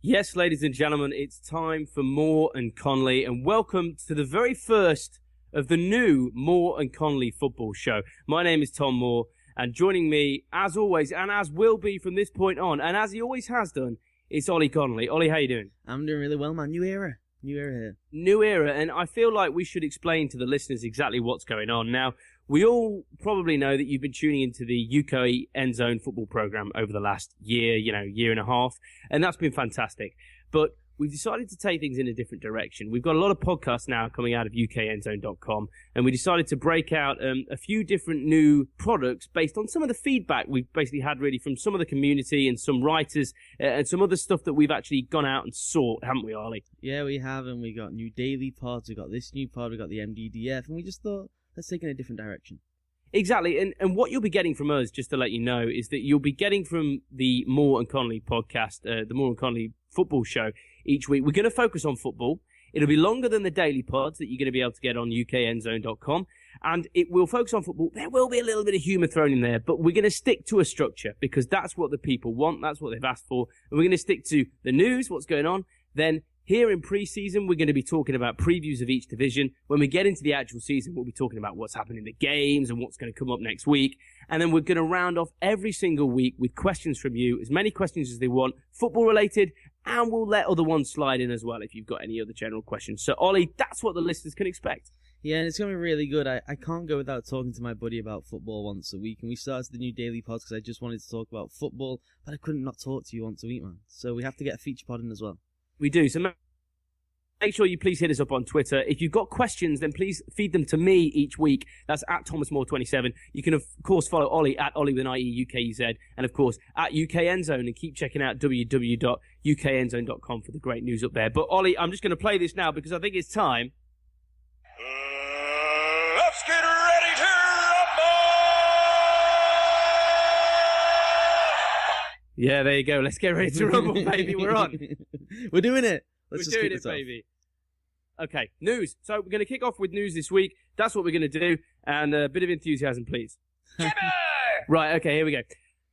Yes, ladies and gentlemen, it's time for Moore and Connolly, and welcome to the very first of the new Moore and Connolly football show. My name is Tom Moore, and joining me, as always, and as will be from this point on, and as he always has done, it's Ollie Connolly. Ollie, how you doing? I'm doing really well, man. New era here. New era, and I feel like we should explain to the listeners exactly what's going on. Now, we all probably know that you've been tuning into the UK End Zone football programme over the last year and a half, and that's been fantastic. But we've decided to take things in a different direction. We've got a lot of podcasts now coming out of UKEndzone.com, and we decided to break out a few different new products based on some of the feedback we've basically had really from some of the community and some writers and some other stuff that we've actually gone out and sought, haven't we, Ollie? Yeah, we have, and we got new daily pods, we got this new pod, we got the MDDF, and we just thought, let's take it in a different direction. Exactly, and what you'll be getting from us, just to let you know, is that you'll be getting from the Moore and Connolly podcast, the Moore and Connolly football show each week. We're going to focus on football. It'll be longer than the daily pods that you're going to be able to get on UKEndzone.com, and it will focus on football. There will be a little bit of humour thrown in there, but we're going to stick to a structure because that's what the people want, that's what they've asked for, and we're going to stick to the news, what's going on, then here in pre-season, we're going to be talking about previews of each division. When we get into the actual season, we'll be talking about what's happening in the games and what's going to come up next week. And then we're going to round off every single week with questions from you, as many questions as they want, football-related, and we'll let other ones slide in as well if you've got any other general questions. So, Ollie, that's what the listeners can expect. Yeah, and it's going to be really good. I can't go without talking to my buddy about football once a week. And we started the new daily pod because I just wanted to talk about football, but I couldn't not talk to you once a week, man. So we have to get a feature pod in as well. We do. So make sure you please hit us up on Twitter. If you've got questions, then please feed them to me each week. That's at ThomasMoore27. You can, of course, follow Ollie at Ollie with an IE UKEZ, and, of course, at UK Endzone, and keep checking out www.ukendzone.com for the great news up there. But, Ollie, I'm just going to play this now because I think it's time. Let's get ready to rumble! Yeah, there you go. Let's get ready to rumble, baby. We're on. We're doing it. We're doing it, baby. Okay, news. So we're going to kick off with news this week. That's what we're going to do. And a bit of enthusiasm, please. Right, okay, here we go.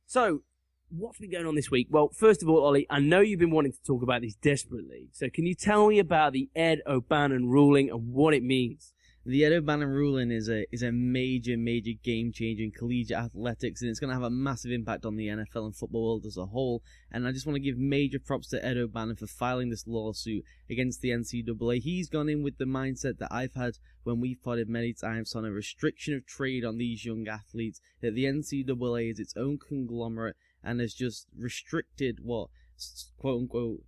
So, what's been going on this week? Well, first of all, Ollie, I know you've been wanting to talk about this desperately. So can you tell me about the Ed O'Bannon ruling and what it means? The Ed O'Bannon ruling is a major game changer in collegiate athletics, and it's going to have a massive impact on the NFL and football world as a whole. And I just want to give major props to Ed O'Bannon for filing this lawsuit against the NCAA. He's gone in with the mindset that I've had when we've potted many times on a restriction of trade on these young athletes, that the NCAA is its own conglomerate and has just restricted what quote-unquote,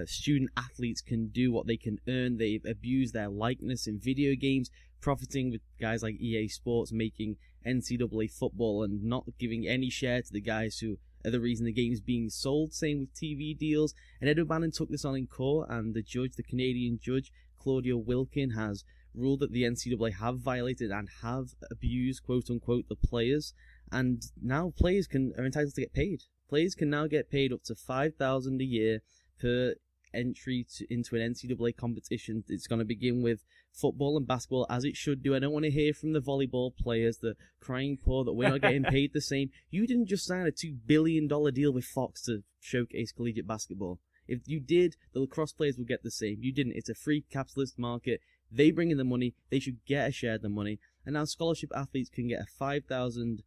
student athletes can do, what they can earn. They've abused their likeness in video games, profiting with guys like EA Sports making NCAA football and not giving any share to the guys who are the reason the game's being sold. Same with TV deals. And Ed O'Bannon took this on in court, and the Canadian judge, Claudia Wilkin, has ruled that the NCAA have violated and have abused, quote-unquote, the players. And now players are entitled to get paid. Players can now get paid up to $5,000 a year per entry into an NCAA competition. It's going to begin with football and basketball, as it should do. I don't want to hear from the volleyball players that crying poor that we're not getting paid the same. You didn't just sign a $2 billion deal with Fox to showcase collegiate basketball. If you did, the lacrosse players will get the same. You didn't. It's a free capitalist market. They bring in the money. They should get a share of the money. And now scholarship athletes can get a $5,000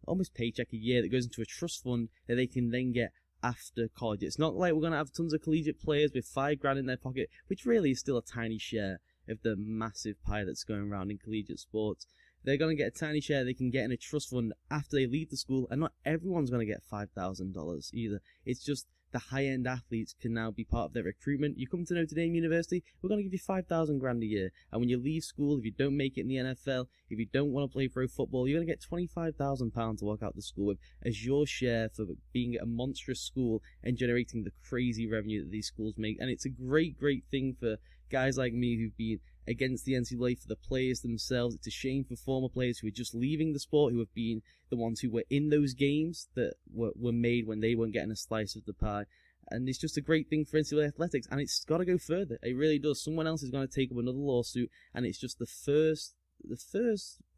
almost paycheck a year that goes into a trust fund that they can then get after college. It's not like we're going to have tons of collegiate players with $5,000 in their pocket, which really is still a tiny share of the massive pie that's going around in collegiate sports. They're going to get a tiny share they can get in a trust fund after they leave the school, and not everyone's going to get $5,000 either. It's just the high-end athletes can now be part of their recruitment. You come to Notre Dame University, we're going to give you $5,000 a year. And when you leave school, if you don't make it in the NFL, if you don't want to play pro football, you're going to get £25,000 to walk out the school with as your share for being a monstrous school and generating the crazy revenue that these schools make. And it's a great thing for guys like me who've been against the NCAA, for the players themselves. It's a shame for former players who are just leaving the sport, who have been the ones who were in those games that were made when they weren't getting a slice of the pie. And it's just a great thing for NCAA athletics, and it's got to go further. It really does. Someone else is going to take up another lawsuit, and it's just the first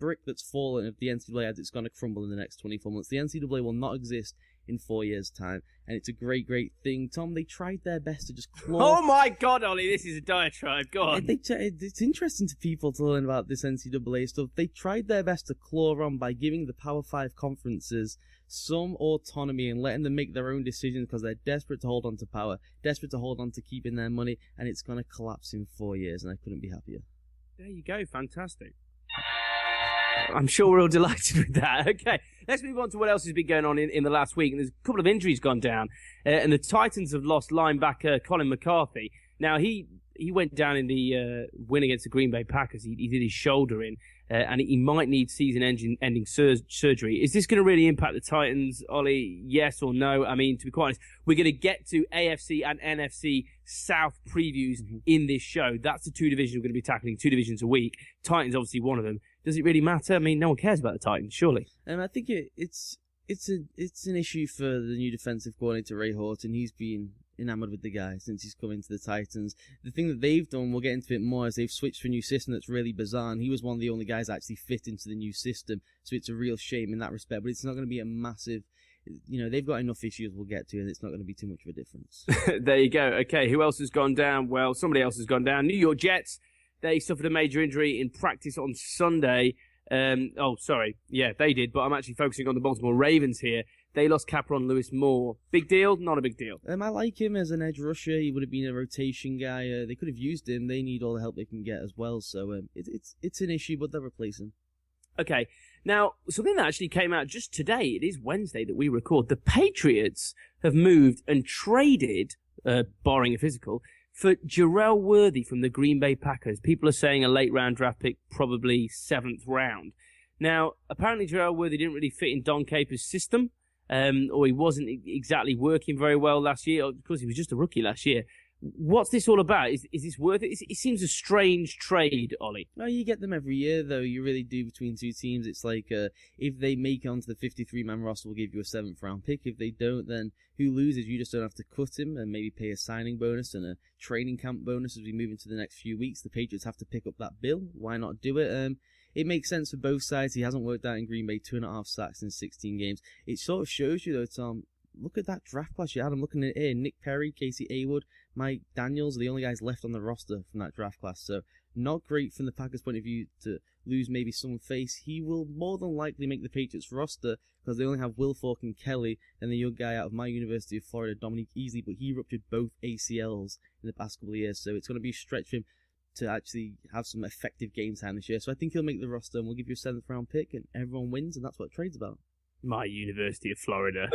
brick that's fallen of the NCAA as it's going to crumble in the next 24 months. The NCAA will not exist in 4 years' time. And it's a great, great thing. Tom, they tried their best to just claw... Oh my God, Ollie, this is a diatribe. Go on. It's interesting to people to learn about this NCAA stuff. They tried their best to claw on by giving the Power 5 conferences some autonomy and letting them make their own decisions because they're desperate to hold on to power, desperate to hold on to keeping their money, and it's going to collapse in 4 years, and I couldn't be happier. There you go. Fantastic. I'm sure we're all delighted with that. Okay, let's move on to what else has been going on in the last week. And there's a couple of injuries gone down, and the Titans have lost linebacker Colin McCarthy. Now, he went down in the win against the Green Bay Packers. He did his shoulder in, and he might need season-ending surgery. Is this going to really impact the Titans, Ollie? Yes or no? I mean, to be quite honest, we're going to get to AFC and NFC South previews in this show. That's the two divisions we're going to be tackling, 2 divisions a week. Titans, obviously, one of them. Does it really matter? I mean, no one cares about the Titans, surely. I think it's an issue for the new defensive coordinator, Ray Horton. He's been enamored with the guy since he's come into the Titans. The thing that they've done, we'll get into it more, is they've switched to a new system that's really bizarre, and he was one of the only guys that actually fit into the new system, so it's a real shame in that respect, but it's not going to be a massive... they've got enough issues we'll get to, and it's not going to be too much of a difference. There you go. Okay, who else has gone down? Well, somebody else has gone down. New York Jets, they suffered a major injury in practice on Sunday. Yeah, they did, but I'm actually focusing on the Baltimore Ravens here. They lost Capron Lewis Moore. Big deal? Not a big deal. I like him as an edge rusher. He would have been a rotation guy. They could have used him. They need all the help they can get as well. So it's an issue, but they'll replace him. Okay. Now, something that actually came out just today, it is Wednesday that we record, the Patriots have moved and traded, barring a physical, for Jarrell Worthy from the Green Bay Packers. People are saying a late-round draft pick, probably 7th round. Now, apparently Jarrell Worthy didn't really fit in Don Capers' system, or he wasn't exactly working very well last year. Of course, he was just a rookie last year. What's this all about? Is this worth it? It seems a strange trade, Ollie. No, you get them every year, though. You really do between two teams. It's like if they make it onto the 53-man roster, we'll give you a 7th-round pick. If they don't, then who loses? You just don't have to cut him and maybe pay a signing bonus and a training camp bonus as we move into the next few weeks. The Patriots have to pick up that bill. Why not do it? It makes sense for both sides. He hasn't worked out in Green Bay, 2.5 sacks in 16 games. It sort of shows you, though, Tom, look at that draft class you had. I'm looking at it here. Nick Perry, Casey Haywood, Mike Daniels are the only guys left on the roster from that draft class. So not great from the Packers' point of view to lose maybe some face. He will more than likely make the Patriots roster because they only have Will Falk and Kelly and the young guy out of my University of Florida, Dominique Easley, but he ruptured both ACLs in the past couple of years. So it's going to be a stretch for him to actually have some effective game time this year. So I think he'll make the roster and we'll give you a 7th-round pick and everyone wins, and that's what trade's about. My University of Florida.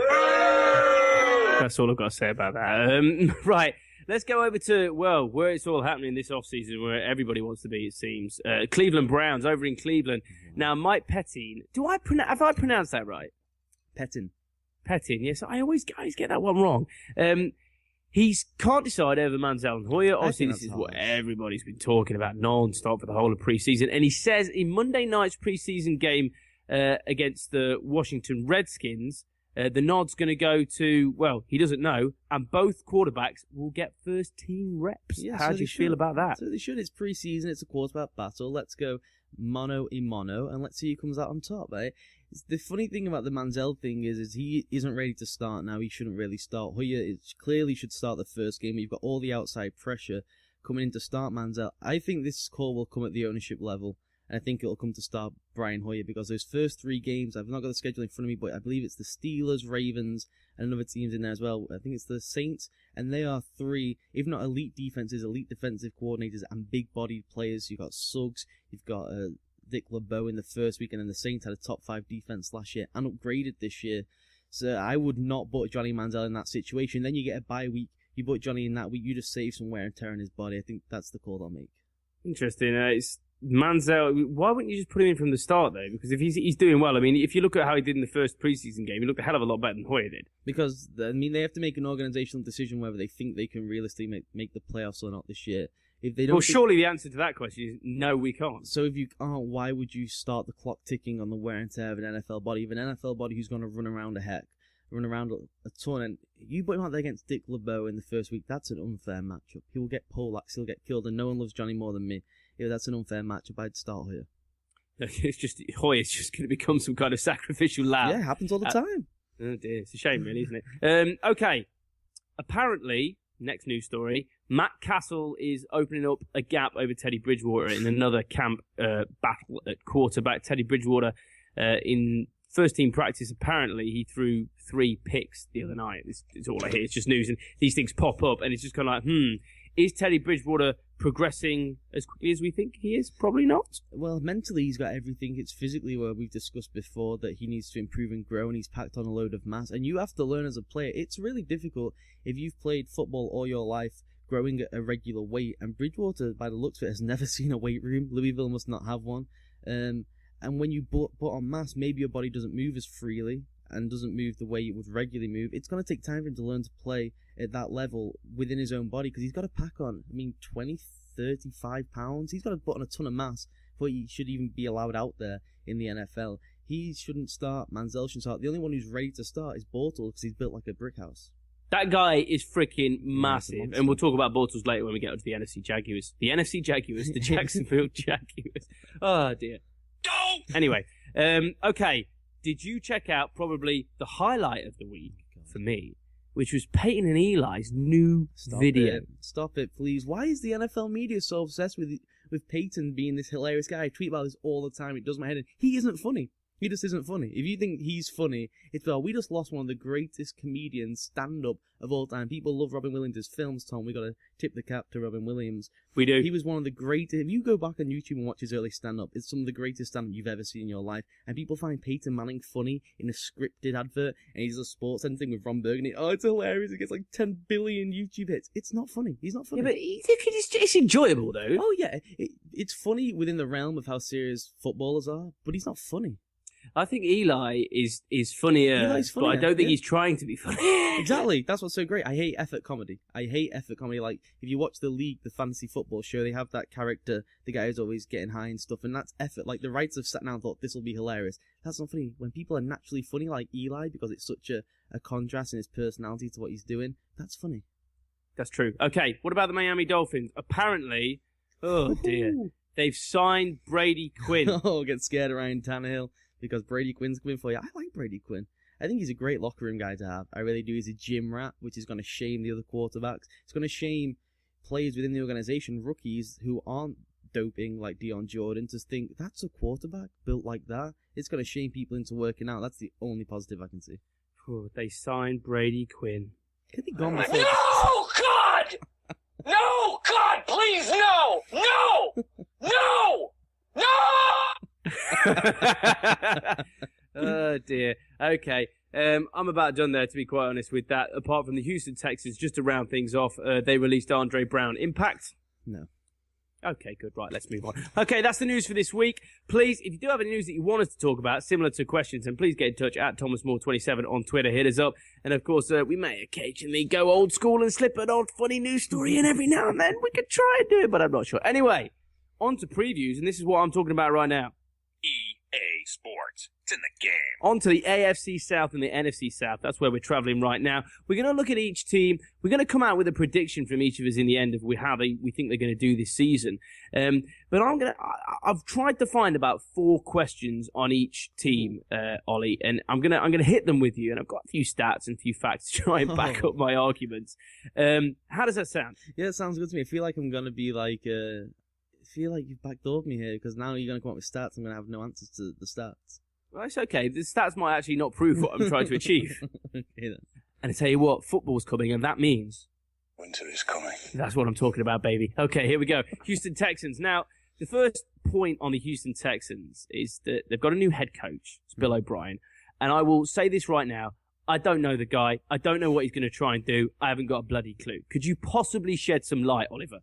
That's all I've got to say about that. Right, let's go over to, well, where it's all happening this offseason, where everybody wants to be, it seems. Cleveland Browns, over in Cleveland. Now, Mike Pettine, have I pronounced that right? Pettine, yes. I always get that one wrong. He can't decide over Manziel and Hoyer. Obviously, this is what everybody's been talking about non-stop for the whole of preseason. And he says in Monday night's preseason game against the Washington Redskins, the nod's going to go to, well, he doesn't know, and both quarterbacks will get first-team reps. Yeah, how do you feel about that? So they should. It's preseason. It's a quarterback battle. Let's go mono a mono, and let's see who comes out on top, eh? The funny thing about the Manziel thing is he isn't ready to start now. He shouldn't really start. Hoyer clearly should start the first game. You've got all the outside pressure coming in to start Manziel. I think this call will come at the ownership level. And I think it'll come to start Brian Hoyer because those first 3 games, I've not got the schedule in front of me, but I believe it's the Steelers, Ravens, and another teams in there as well. I think it's the Saints, and they are 3, if not elite defenses, elite defensive coordinators, and big-bodied players. You've got Suggs, you've got Dick LeBeau in the first week, and then the Saints had a top 5 defense last year and upgraded this year. So I would not put Johnny Manziel in that situation. Then you get a bye week. You put Johnny in that week, you just save some wear and tear on his body. I think that's the call I'll make. Interesting. It's Manziel, why wouldn't you just put him in from the start, though? Because if he's doing well, I mean, if you look at how he did in the first preseason game, he looked a hell of a lot better than Hoyer did. Because, I mean, they have to make an organizational decision whether they think they can realistically make the playoffs or not this year. If they don't, surely the answer to that question is no, we can't. So if you can't, why would you start the clock ticking on the wear and tear of an NFL body? Even an NFL body who's going to run around run around a ton, and you put him out there against Dick LeBeau in the first week, that's an unfair matchup. He will get poleaxed, he'll get killed, and no one loves Johnny more than me. Yeah, that's an unfair matchup. I'd start here. It's just Hoyer's just going to become some kind of sacrificial lamb. Yeah, it happens all the time. Oh dear, it's a shame, really, isn't it? Okay, apparently, next news story: Matt Castle is opening up a gap over Teddy Bridgewater in another camp battle at quarterback. Teddy Bridgewater in first team practice, apparently he threw 3 picks the other night. It's all I hear. It's just news, and these things pop up, and it's just kind of like, is Teddy Bridgewater progressing as quickly as we think he is? Probably not. Well, mentally he's got everything. It's physically where we've discussed before that he needs to improve and grow, and he's packed on a load of mass. And you have to learn as a player. It's really difficult if you've played football all your life, growing at a regular weight. And Bridgewater, by the looks of it, has never seen a weight room. Louisville must not have one. And when you put on mass, maybe your body doesn't move as freely and doesn't move the way it would regularly move. It's going to take time for him to learn to play at that level within his own body, because he's got to pack on, 20, 35 pounds. He's got to put on a ton of mass before he should even be allowed out there in the NFL. He shouldn't start. Manziel shouldn't start. The only one who's ready to start is Bortles, because he's built like a brick house. That guy is freaking massive, and we'll talk about Bortles later when we get onto the NFC Jaguars. The NFC Jaguars, the Jacksonville Jaguars. Oh, dear. Anyway, okay. Did you check out probably the highlight of the week for me, which was Peyton and Eli's new video? Stop it, please. Why is the NFL media so obsessed with Peyton being this hilarious guy? I tweet about this all the time. It does my head in. He isn't funny. He just isn't funny. If you think he's funny, it's well, we just lost one of the greatest comedians stand-up of all time. People love Robin Williams' films, Tom. We got to tip the cap to Robin Williams. We do. He was one of the greatest. If you go back on YouTube and watch his early stand-up, it's some of the greatest stand-up you've ever seen in your life. And people find Peyton Manning funny in a scripted advert, and he's a sports thing with Ron Burgundy. Oh, it's hilarious. It gets like 10 billion YouTube hits. It's not funny. He's not funny. Yeah, but it's enjoyable, though. Oh, yeah. It's funny within the realm of how serious footballers are, but he's not funny. I think Eli is funnier, but I don't think he's trying to be funny. Exactly. That's what's so great. I hate effort comedy. Like, if you watch The League, the fantasy football show, they have that character, the guy who's always getting high and stuff, and that's effort. Like, the writers have sat down and thought, this will be hilarious. That's not funny. When people are naturally funny, like Eli, because it's such a contrast in his personality to what he's doing, that's funny. That's true. Okay, what about the Miami Dolphins? Apparently, oh dear, they've signed Brady Quinn. Oh, get scared of Ryan Tannehill. Because Brady Quinn's coming for you. I like Brady Quinn. I think he's a great locker room guy to have. I really do. He's a gym rat, which is going to shame the other quarterbacks. It's going to shame players within the organization, rookies who aren't doping like Deion Jordan, to think that's a quarterback built like that. It's going to shame people into working out. That's the only positive I can see. Oh, they signed Brady Quinn. Could he gone before? No, God! No, God, please, no! No! No! No! Oh dear. Okay. I'm about done there, to be quite honest with that. Apart from the Houston Texans, just to round things off, they released Andre Brown. Impact? No. Okay, good. Right, let's move on. Okay, that's the news for this week. Please, if you do have any news that you want us to talk about, similar to questions, then please get in touch at ThomasMoore27 on Twitter. Hit us up. And of course, we may occasionally go old school and slip an old funny news story in every now and then. We could try and do it, but I'm not sure. Anyway, on to previews, and this is what I'm talking about right now. EA Sports. It's in the game. On to the AFC South and the NFC South. That's where we're traveling right now. We're going to look at each team. We're going to come out with a prediction from each of us in the end of how we think they're going to do this season. But I've tried to find about 4 questions on each team, Ollie, and I'm going to hit them with you. And I've got a few stats and a few facts to try and back up my arguments. How does that sound? Yeah, it sounds good to me. I feel like I'm going to be like... I feel like you've backdoored me here, because now you're going to come up with stats. I'm going to have no answers to the stats. Well, it's okay. The stats might actually not prove what I'm trying to achieve. Okay, then. And I tell you what, football's coming, and that means... Winter is coming. That's what I'm talking about, baby. Okay, here we go. Houston Texans. Now, the first point on the Houston Texans is that they've got a new head coach. It's Bill O'Brien. And I will say this right now. I don't know the guy. I don't know what he's going to try and do. I haven't got a bloody clue. Could you possibly shed some light, Oliver?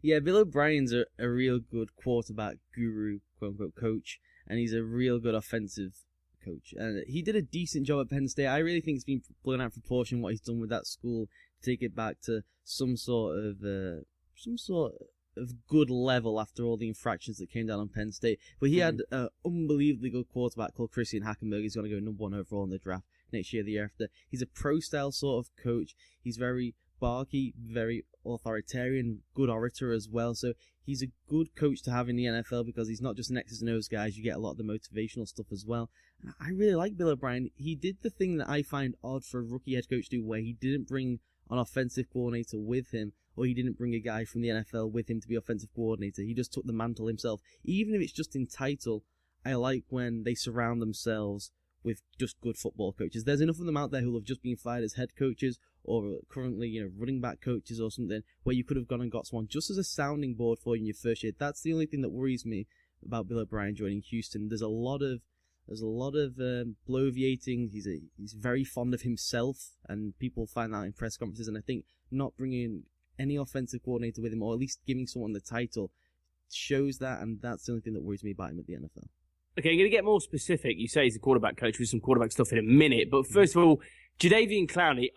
Yeah, Bill O'Brien's a real good quarterback guru, quote-unquote, coach, and he's a real good offensive coach. And he did a decent job at Penn State. I really think it's been blown out of proportion what he's done with that school to take it back to some sort of good level after all the infractions that came down on Penn State. But he had an unbelievably good quarterback called Christian Hackenberg. He's going to go number 1 overall in the draft next year, the year after. He's a pro-style sort of coach. He's very sparky, very authoritarian, good orator as well. So he's a good coach to have in the NFL because he's not just an X's and O's guy. You get a lot of the motivational stuff as well. And I really like Bill O'Brien. He did the thing that I find odd for a rookie head coach to do, where he didn't bring an offensive coordinator with him, or he didn't bring a guy from the NFL with him to be offensive coordinator. He just took the mantle himself. Even if it's just in title, I like when they surround themselves with just good football coaches. There's enough of them out there who have just been fired as head coaches or currently, running back coaches or something, where you could have gone and got someone just as a sounding board for you in your first year. That's the only thing that worries me about Bill O'Brien joining Houston. There's a lot of bloviating. He's very fond of himself, and people find that in press conferences. And I think not bringing any offensive coordinator with him, or at least giving someone the title, shows that, and that's the only thing that worries me about him at the NFL. Okay, I'm going to get more specific. You say he's a quarterback coach with some quarterback stuff in a minute, but first of all, Jadeveon Clowney,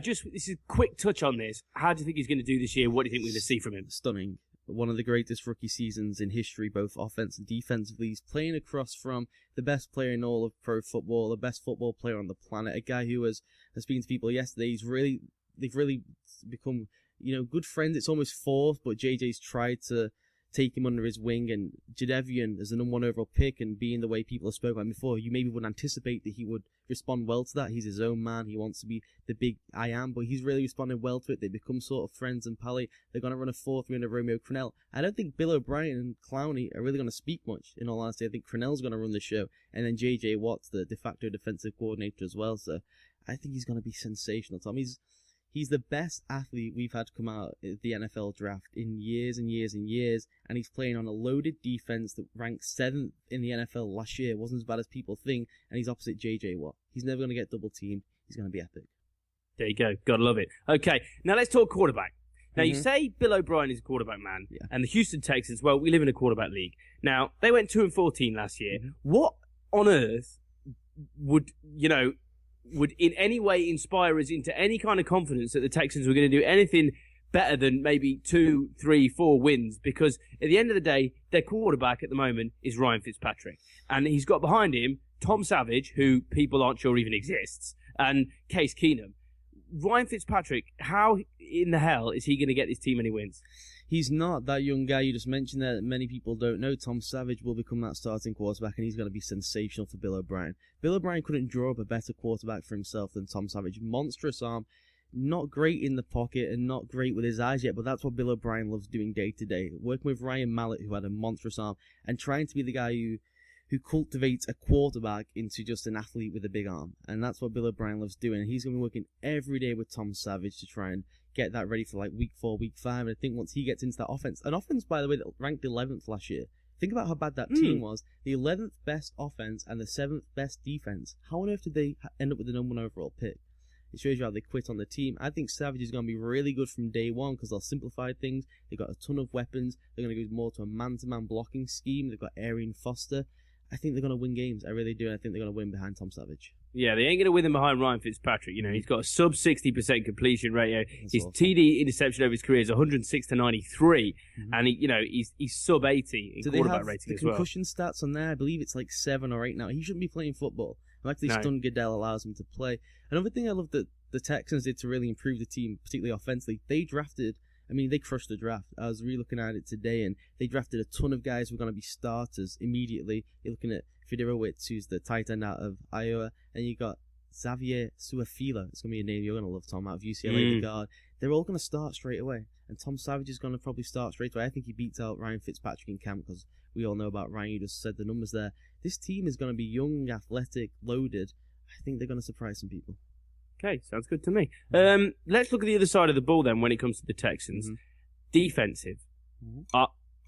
this is a quick touch on this. How do you think he's going to do this year? What do you think we're going to see from him? Stunning. One of the greatest rookie seasons in history, both offense and defensively. He's playing across from the best player in all of pro football, the best football player on the planet, a guy who has speaking to people yesterday, they've really become, good friends. It's almost forced, but JJ's tried to take him under his wing, and Jadeveon as the number 1 overall pick, and being the way people have spoken about him before, you maybe wouldn't anticipate that he would respond well to that. He's his own man. He wants to be the big I am, but he's really responded well to it. They become sort of friends and pally. They're going to run a 4-3 under Romeo Crennel. I don't think Bill O'Brien and Clowney are really going to speak much, in all honesty. I think Crennel's going to run the show, and then JJ Watt's the de facto defensive coordinator as well, so I think he's going to be sensational, Tom. He's the best athlete we've had come out at the NFL draft in years and years and years, and he's playing on a loaded defense that ranked 7th in the NFL last year. It wasn't as bad as people think, and he's opposite J.J. Watt. He's never going to get double teamed. He's going to be epic. There you go. Gotta love it. Okay, now let's talk quarterback. Now, you say Bill O'Brien is a quarterback man, and the Houston Texans, well, we live in a quarterback league. Now, they went 2-14 last year. What on earth would in any way inspire us into any kind of confidence that the Texans were going to do anything better than maybe 2, 3, 4 wins? Because at the end of the day, their quarterback at the moment is Ryan Fitzpatrick. And he's got behind him Tom Savage, who people aren't sure even exists, and Case Keenum. Ryan Fitzpatrick, how in the hell is he going to get this team any wins? He's not. That young guy you just mentioned there that many people don't know, Tom Savage, will become that starting quarterback, and he's going to be sensational for Bill O'Brien. Bill O'Brien couldn't draw up a better quarterback for himself than Tom Savage. Monstrous arm, not great in the pocket and not great with his eyes yet, but that's what Bill O'Brien loves doing day to day. Working with Ryan Mallett, who had a monstrous arm, and trying to be the guy who cultivates a quarterback into just an athlete with a big arm. And that's what Bill O'Brien loves doing. He's going to be working every day with Tom Savage to try and get that ready for like week 4, week 5. And I think once he gets into that offense, an offense, by the way, that ranked 11th last year. Think about how bad that team was. The 11th best offense and the 7th best defense. How on earth did they end up with the number 1 overall pick? It shows you how they quit on the team. I think Savage is going to be really good from day one because they'll simplify things. They've got a ton of weapons. They're going to go more to a man-to-man blocking scheme. They've got Arian Foster. I think they're going to win games. I really do. I think they're going to win behind Tom Savage. Yeah, they ain't going to win them behind Ryan Fitzpatrick. He's got a sub 60% completion rate. His TD interception over his career is 106 to 93, and he's sub 80 in quarterback rating as well. The concussion stats on there, I believe it's like 7 or 8 now. He shouldn't be playing football. I'm actually stunned Goodell allows him to play. Another thing I love that the Texans did to really improve the team, particularly offensively, they crushed the draft. I was re-looking at it today, and they drafted a ton of guys who were going to be starters immediately. You're looking at Fiedorowicz, who's the tight end out of Iowa, and you got Xavier Suafila. It's going to be a name you're going to love, Tom, out of UCLA, the guard. They're all going to start straight away, and Tom Savage is going to probably start straight away. I think he beats out Ryan Fitzpatrick in camp because we all know about Ryan. You just said the numbers there. This team is going to be young, athletic, loaded. I think they're going to surprise some people. Okay, sounds good to me. Let's look at the other side of the ball then when it comes to the Texans. Defensive.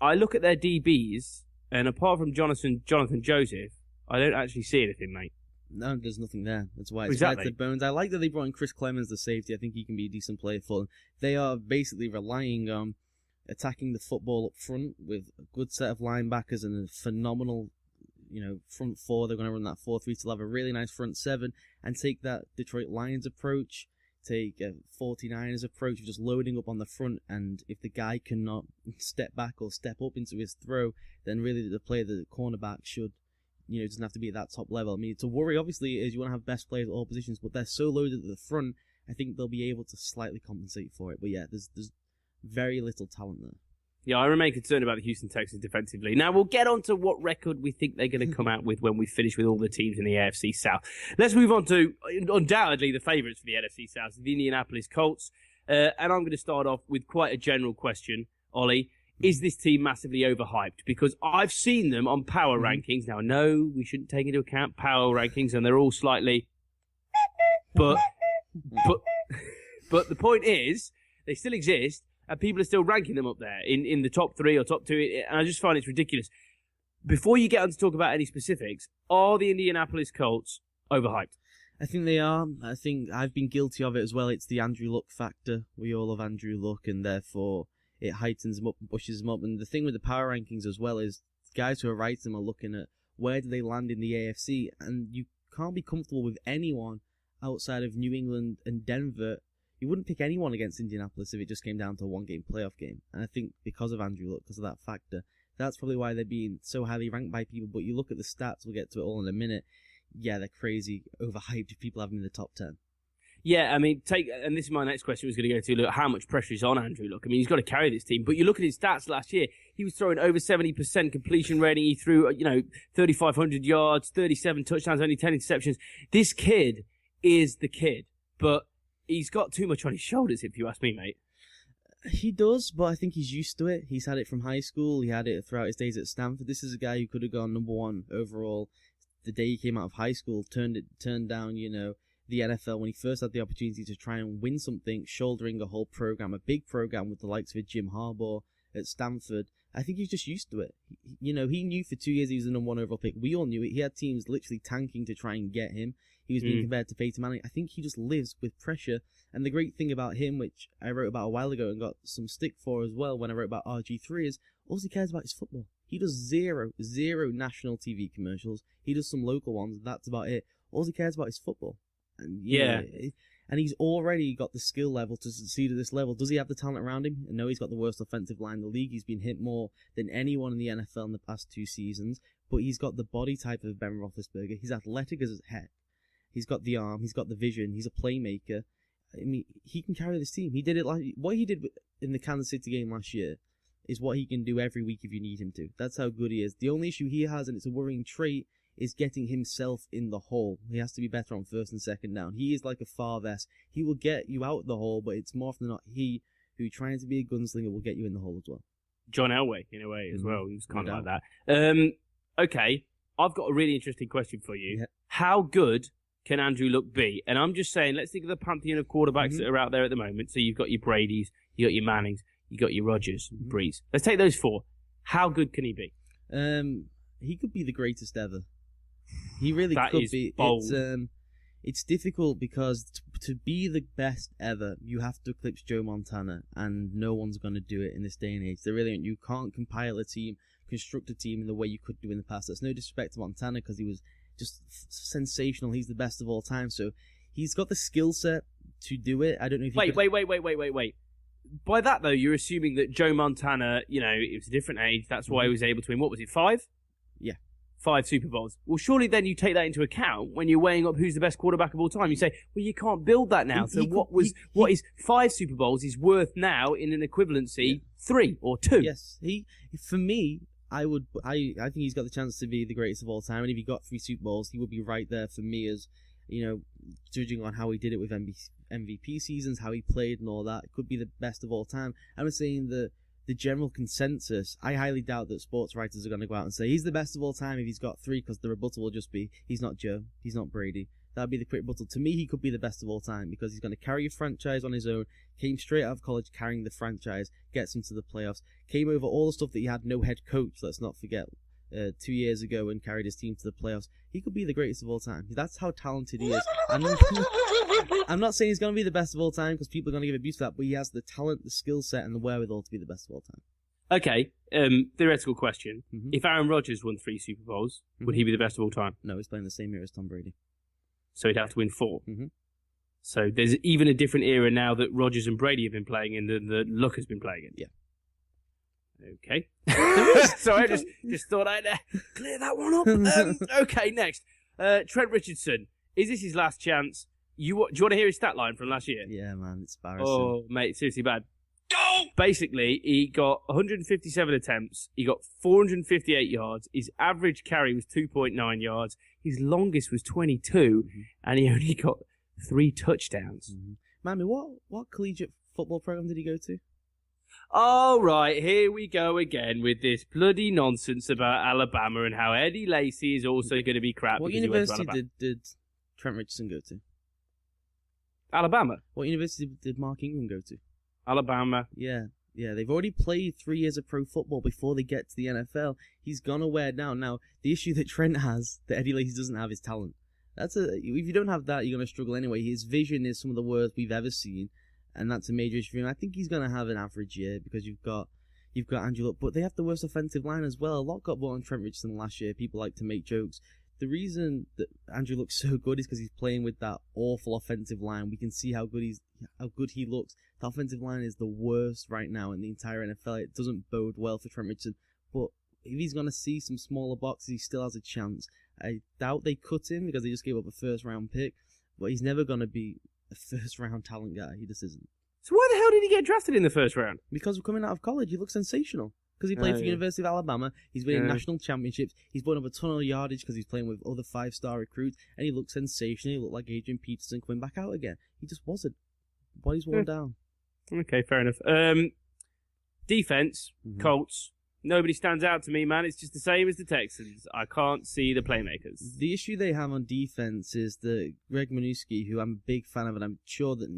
I look at their DBs, and apart from Jonathan Joseph, I don't actually see anything, mate. No, there's nothing there. That's why it's exactly. right to the bones. I like that they brought in Chris Clemens, the safety. I think he can be a decent player for them. They are basically relying on attacking the football up front with a good set of linebackers and a phenomenal front 4. They're going to run that 4-3 to have a really nice front 7 and take that Detroit Lions approach, take a 49ers approach of just loading up on the front, and if the guy cannot step back or step up into his throw, then really the player, the cornerback, should, doesn't have to be at that top level. I mean, to worry, obviously, is you want to have best players at all positions, but they're so loaded at the front, I think they'll be able to slightly compensate for it. But yeah, there's very little talent there. Yeah, I remain concerned about the Houston Texans defensively. Now, we'll get on to what record we think they're going to come out with when we finish with all the teams in the AFC South. Let's move on to, undoubtedly, the favourites for the NFC South, the Indianapolis Colts. And I'm going to start off with quite a general question, Ollie. Is this team massively overhyped? Because I've seen them on power rankings. Now, no, we shouldn't take into account power rankings, and they're all slightly... But the point is, they still exist, and people are still ranking them up there in the top 3 or top 2, and I just find it's ridiculous. Before you get on to talk about any specifics, are the Indianapolis Colts overhyped? I think they are. I think I've been guilty of it as well. It's the Andrew Luck factor. We all love Andrew Luck, and therefore it heightens them up and pushes them up. And the thing with the power rankings as well is guys who are writing them are looking at where do they land in the AFC, and you can't be comfortable with anyone outside of New England and Denver. You wouldn't pick anyone against Indianapolis if it just came down to a one-game playoff game. And I think because of Andrew Luck, because of that factor, that's probably why they're being so highly ranked by people. But you look at the stats, we'll get to it all in a minute. Yeah, they're crazy, overhyped if people have them in the top 10. Yeah, I mean, and this is my next question was going to go to, look, how much pressure is on Andrew Luck? I mean, he's got to carry this team. But you look at his stats last year, he was throwing over 70% completion rating. He threw, 3,500 yards, 37 touchdowns, only 10 interceptions. This kid is the kid. But he's got too much on his shoulders, if you ask me, mate. He does, but I think he's used to it. He's had it from high school. He had it throughout his days at Stanford. This is a guy who could have gone number 1 overall the day he came out of high school, turned down, the NFL when he first had the opportunity to try and win something, shouldering a whole program, a big program with the likes of Jim Harbaugh at Stanford. I think he's just used to it. He knew for 2 years he was the number 1 overall pick. We all knew it. He had teams literally tanking to try and get him. He was being compared to Peyton Manning. I think he just lives with pressure. And the great thing about him, which I wrote about a while ago and got some stick for as well when I wrote about RG3, is all he cares about is football. He does zero national TV commercials. He does some local ones. That's about it. All he cares about is football. And and he's already got the skill level to succeed at this level. Does he have the talent around him? No, he's got the worst offensive line in the league. He's been hit more than anyone in the NFL in the past 2 seasons. But he's got the body type of Ben Roethlisberger. He's athletic as heck. He's got the arm. He's got the vision. He's a playmaker. I mean, he can carry this team. He did it what he did in the Kansas City game last year is what he can do every week if you need him to. That's how good he is. The only issue he has, and it's a worrying trait, is getting himself in the hole. He has to be better on first and second down. He is like a Favre. He will get you out the hole, but it's more often than not he who, trying to be a gunslinger, will get you in the hole as well. John Elway, in a way, as well. He was kind of like that. Okay, I've got a really interesting question for you. Yeah. How good can Andrew Luck be? And I'm just saying, let's think of the pantheon of quarterbacks that are out there at the moment. So you've got your Bradys, you got your Mannings, you got your Rodgers, Brees. Let's take those 4. How good can he be? He could be the greatest ever. He really that could is be. Bold. It's difficult because to be the best ever, you have to eclipse Joe Montana, and no one's going to do it in this day and age. They really aren't. You can't compile a team, construct a team in the way you could do in the past. That's no disrespect to Montana because he was just sensational. He's the best of all time. So he's got the skill set to do it. I don't know if Wait. By that, though, you're assuming that Joe Montana, it was a different age. That's why he was able to win. What was it, 5? Yeah. 5 Super Bowls. Well, surely then you take that into account when you're weighing up who's the best quarterback of all time. You say, well, you can't build that now. So what is 5 Super Bowls is worth now in an equivalency 3 or 2? Yes. For me, I think he's got the chance to be the greatest of all time. And if he got 3 Super Bowls, he would be right there for me as, judging on how he did it with MVP seasons, how he played and all that. It could be the best of all time. I'm saying the general consensus, I highly doubt that sports writers are going to go out and say he's the best of all time if he's got 3, because the rebuttal will just be, he's not Joe, he's not Brady. That'd be the quick rebuttal. To me, he could be the best of all time because he's going to carry a franchise on his own, came straight out of college carrying the franchise, gets him to the playoffs, came over all the stuff that he had no head coach, let's not forget, 2 years ago and carried his team to the playoffs. He could be the greatest of all time. That's how talented he is. I'm not saying he's going to be the best of all time because people are going to give abuse for that, but he has the talent, the skill set, and the wherewithal to be the best of all time. Okay, theoretical question. If Aaron Rodgers won 3 Super Bowls, would he be the best of all time? No, he's playing the same era as Tom Brady. So he'd have to win 4. So there's even a different era now that Rodgers and Brady have been playing in than that Luck has been playing in. Yeah. Okay. So I just thought I'd clear that one up. Okay, next. Trent Richardson. Is this his last chance? do you want to hear his stat line from last year? Yeah, man, it's embarrassing. Oh, mate, seriously bad. Go! Basically, he got 157 attempts. He got 458 yards. His average carry was 2.9 yards. His longest was 22, and he only got 3 touchdowns. Mammy, what collegiate football program did he go to? All right, here we go again with this bloody nonsense about Alabama and how Eddie Lacy is also going to be crap. What university did Trent Richardson go to? Alabama. What university did Mark Ingram go to? Alabama. Yeah, they've already played 3 years of pro football before they get to the NFL. He's gonna wear down. Now, the issue that Trent has, that Eddie Lacy doesn't have, is talent. If you don't have that, you're gonna struggle anyway. His vision is some of the worst we've ever seen, and that's a major issue for him. I think he's gonna have an average year because you've got Andrew Luck, but they have the worst offensive line as well. A lot got bought on Trent Richardson last year. People like to make jokes. The reason that Andrew Luck's so good is because he's playing with that awful offensive line. We can see how good he looks. The offensive line is the worst right now in the entire NFL. It doesn't bode well for Trent Richardson. But if he's going to see some smaller boxes, he still has a chance. I doubt they cut him because they just gave up a first-round pick. But he's never going to be a first-round talent guy. He just isn't. So why the hell did he get drafted in the first round? Because coming out of college, he looks sensational. Because he played for University of Alabama, he's winning national championships, he's putting up a ton of yardage because he's playing with other 5-star recruits, and he looked sensational. He looked like Adrian Peterson coming back out again. He just wasn't. Body's worn down. Okay, fair enough. Defense, Colts. Nobody stands out to me, man. It's just the same as the Texans. I can't see the playmakers. The issue they have on defense is that Greg Minuski, who I'm a big fan of, and I'm sure that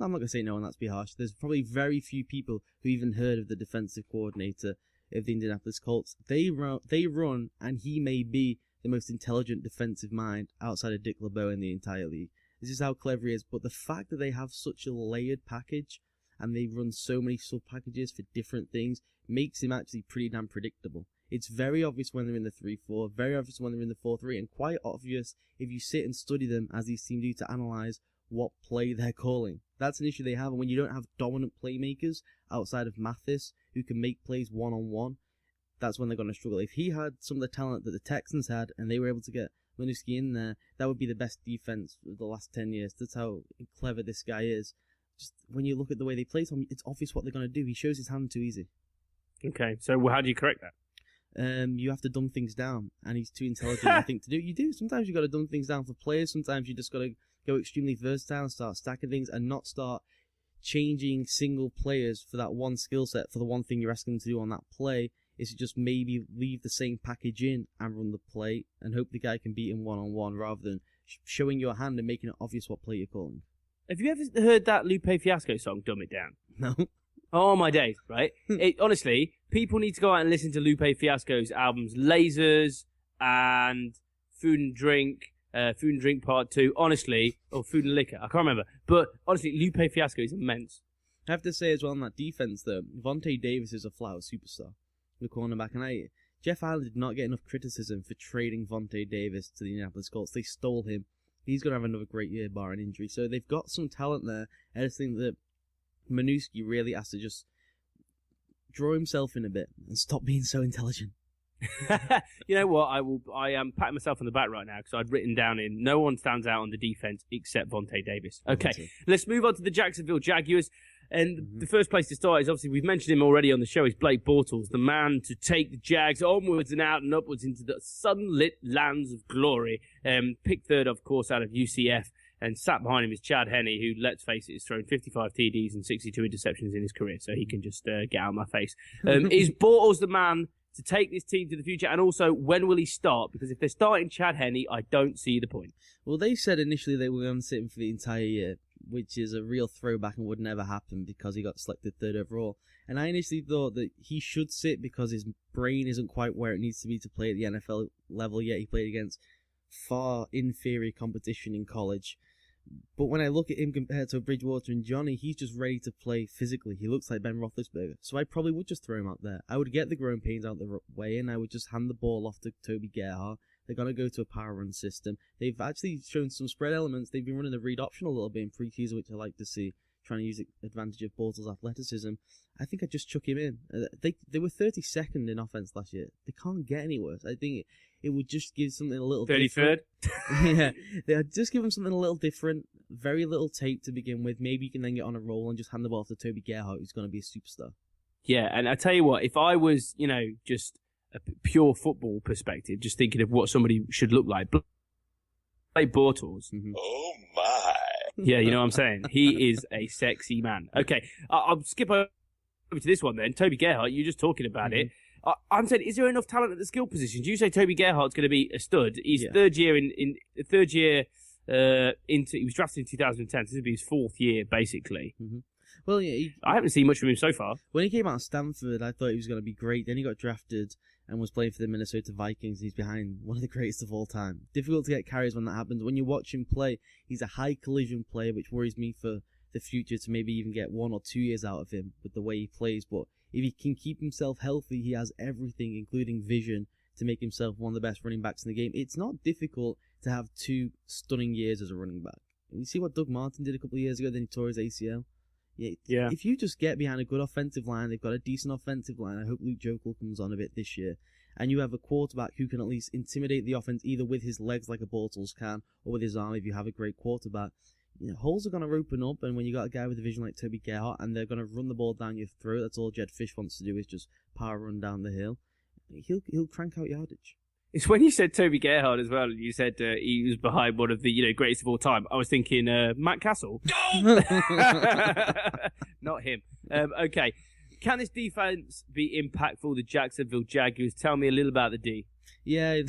I'm not going to say no one, that's be harsh. There's probably very few people who even heard of the defensive coordinator of the Indianapolis Colts. They run, and he may be the most intelligent defensive mind outside of Dick LeBeau in the entire league. This is how clever he is. But the fact that they have such a layered package, and they run so many sub-packages for different things, makes him actually pretty damn predictable. It's very obvious when they're in the 3-4, very obvious when they're in the 4-3, and quite obvious if you sit and study them, as these teams do, to analyse what play they're calling. That's an issue they have, and when you don't have dominant playmakers outside of Mathis who can make plays one-on-one, that's when they're going to struggle. If he had some of the talent that the Texans had, and they were able to get Minuski in there, that would be the best defense of the last 10 years. That's how clever this guy is. Just when you look at the way they play, it's obvious what they're going to do. He shows his hand too easy. Okay, so how do you correct that? You have to dumb things down, and he's too intelligent, I think, to do. You do. Sometimes you got to dumb things down for players. Sometimes you just got to go extremely versatile and start stacking things and not start changing single players for that one skill set, for the one thing you're asking them to do on that play. Is to just maybe leave the same package in and run the play and hope the guy can beat him one-on-one rather than showing your hand and making it obvious what play you're calling. Have you ever heard that Lupe Fiasco song, Dumb It Down? No. Oh, my days, right? Honestly, people need to go out and listen to Lupe Fiasco's albums Lasers and Food and Drink Part 2. Honestly, or Food and Liquor, I can't remember. But honestly, Lupe Fiasco is immense. I have to say as well on that defense, though, Vontae Davis is a flat-out superstar. The cornerback, and Jeff Allen did not get enough criticism for trading Vontae Davis to the Indianapolis Colts. They stole him. He's going to have another great year, bar an injury. So they've got some talent there. I just think that Minuski really has to just draw himself in a bit and stop being so intelligent. You know what? I am patting myself on the back right now because I'd written down in no one stands out on the defense except Vontae Davis. Okay, let's move on to the Jacksonville Jaguars. And the first place to start is obviously, we've mentioned him already on the show, is Blake Bortles, the man to take the Jags onwards and out and upwards into the sunlit lands of glory. Picked third, of course, out of UCF. And sat behind him is Chad Henne, who, let's face it, has thrown 55 TDs and 62 interceptions in his career, so he can just get out of my face. Is Bortles the man to take this team to the future? And also, when will he start? Because if they're starting Chad Henne, I don't see the point. Well, they said initially they were going to sit him for the entire year, which is a real throwback and would never happen because he got selected third overall. And I initially thought that he should sit because his brain isn't quite where it needs to be to play at the NFL level yet. He played against far inferior competition in college. But when I look at him compared to Bridgewater and Johnny, he's just ready to play physically. He looks like Ben Roethlisberger. So I probably would just throw him out there. I would get the growing pains out the way and I would just hand the ball off to Toby Gerhart. They're going to go to a power run system. They've actually shown some spread elements. They've been running the read option a little bit in preseason, which I like to see. trying to use advantage of Bortles' athleticism, I think I'd just chuck him in. They were 32nd in offense last year. They can't get any worse. I think it would just give something a little 33rd? Yeah, they'd just give him something a little different. Very little tape to begin with. Maybe you can then get on a roll and just hand the ball off to Toby Gerhardt, who's going to be a superstar. Yeah, and I tell you what, if I was, just a pure football perspective, just thinking of what somebody should look like, play Bortles. Mm-hmm. Oh my. Yeah, you know what I'm saying? He is a sexy man. Okay, I'll skip over to this one then. Toby Gerhardt, you're just talking about it. I'm saying, is there enough talent at the skill positions? You say Toby Gerhardt's going to be a stud. He's third year into he was drafted in 2010, so this will be his fourth year basically. Mm-hmm. Well, yeah, I haven't seen much from him so far. When he came out of Stanford, I thought he was going to be great. Then he got drafted and was playing for the Minnesota Vikings. He's behind one of the greatest of all time. Difficult to get carries when that happens. When you watch him play, he's a high collision player, which worries me for the future to maybe even get 1 or 2 years out of him with the way he plays. But if he can keep himself healthy, he has everything, including vision, to make himself one of the best running backs in the game. It's not difficult to have 2 stunning years as a running back. And you see what Doug Martin did a couple of years ago, then he tore his ACL. Yeah. If you just get behind a good offensive line, they've got a decent offensive line. I hope Luke Jokel comes on a bit this year. And you have a quarterback who can at least intimidate the offense either with his legs like a Bortles can or with his arm if you have a great quarterback. Holes are going to open up, and when you got a guy with a vision like Toby Gerhardt and they're going to run the ball down your throat, that's all Jed Fish wants to do is just power run down the hill. He'll crank out yardage. It's when you said Toby Gerhardt as well, and you said he was behind one of the greatest of all time. I was thinking Matt Castle. Not him. Okay. Can this defense be impactful? The Jacksonville Jaguars. Tell me a little about the D. Yeah,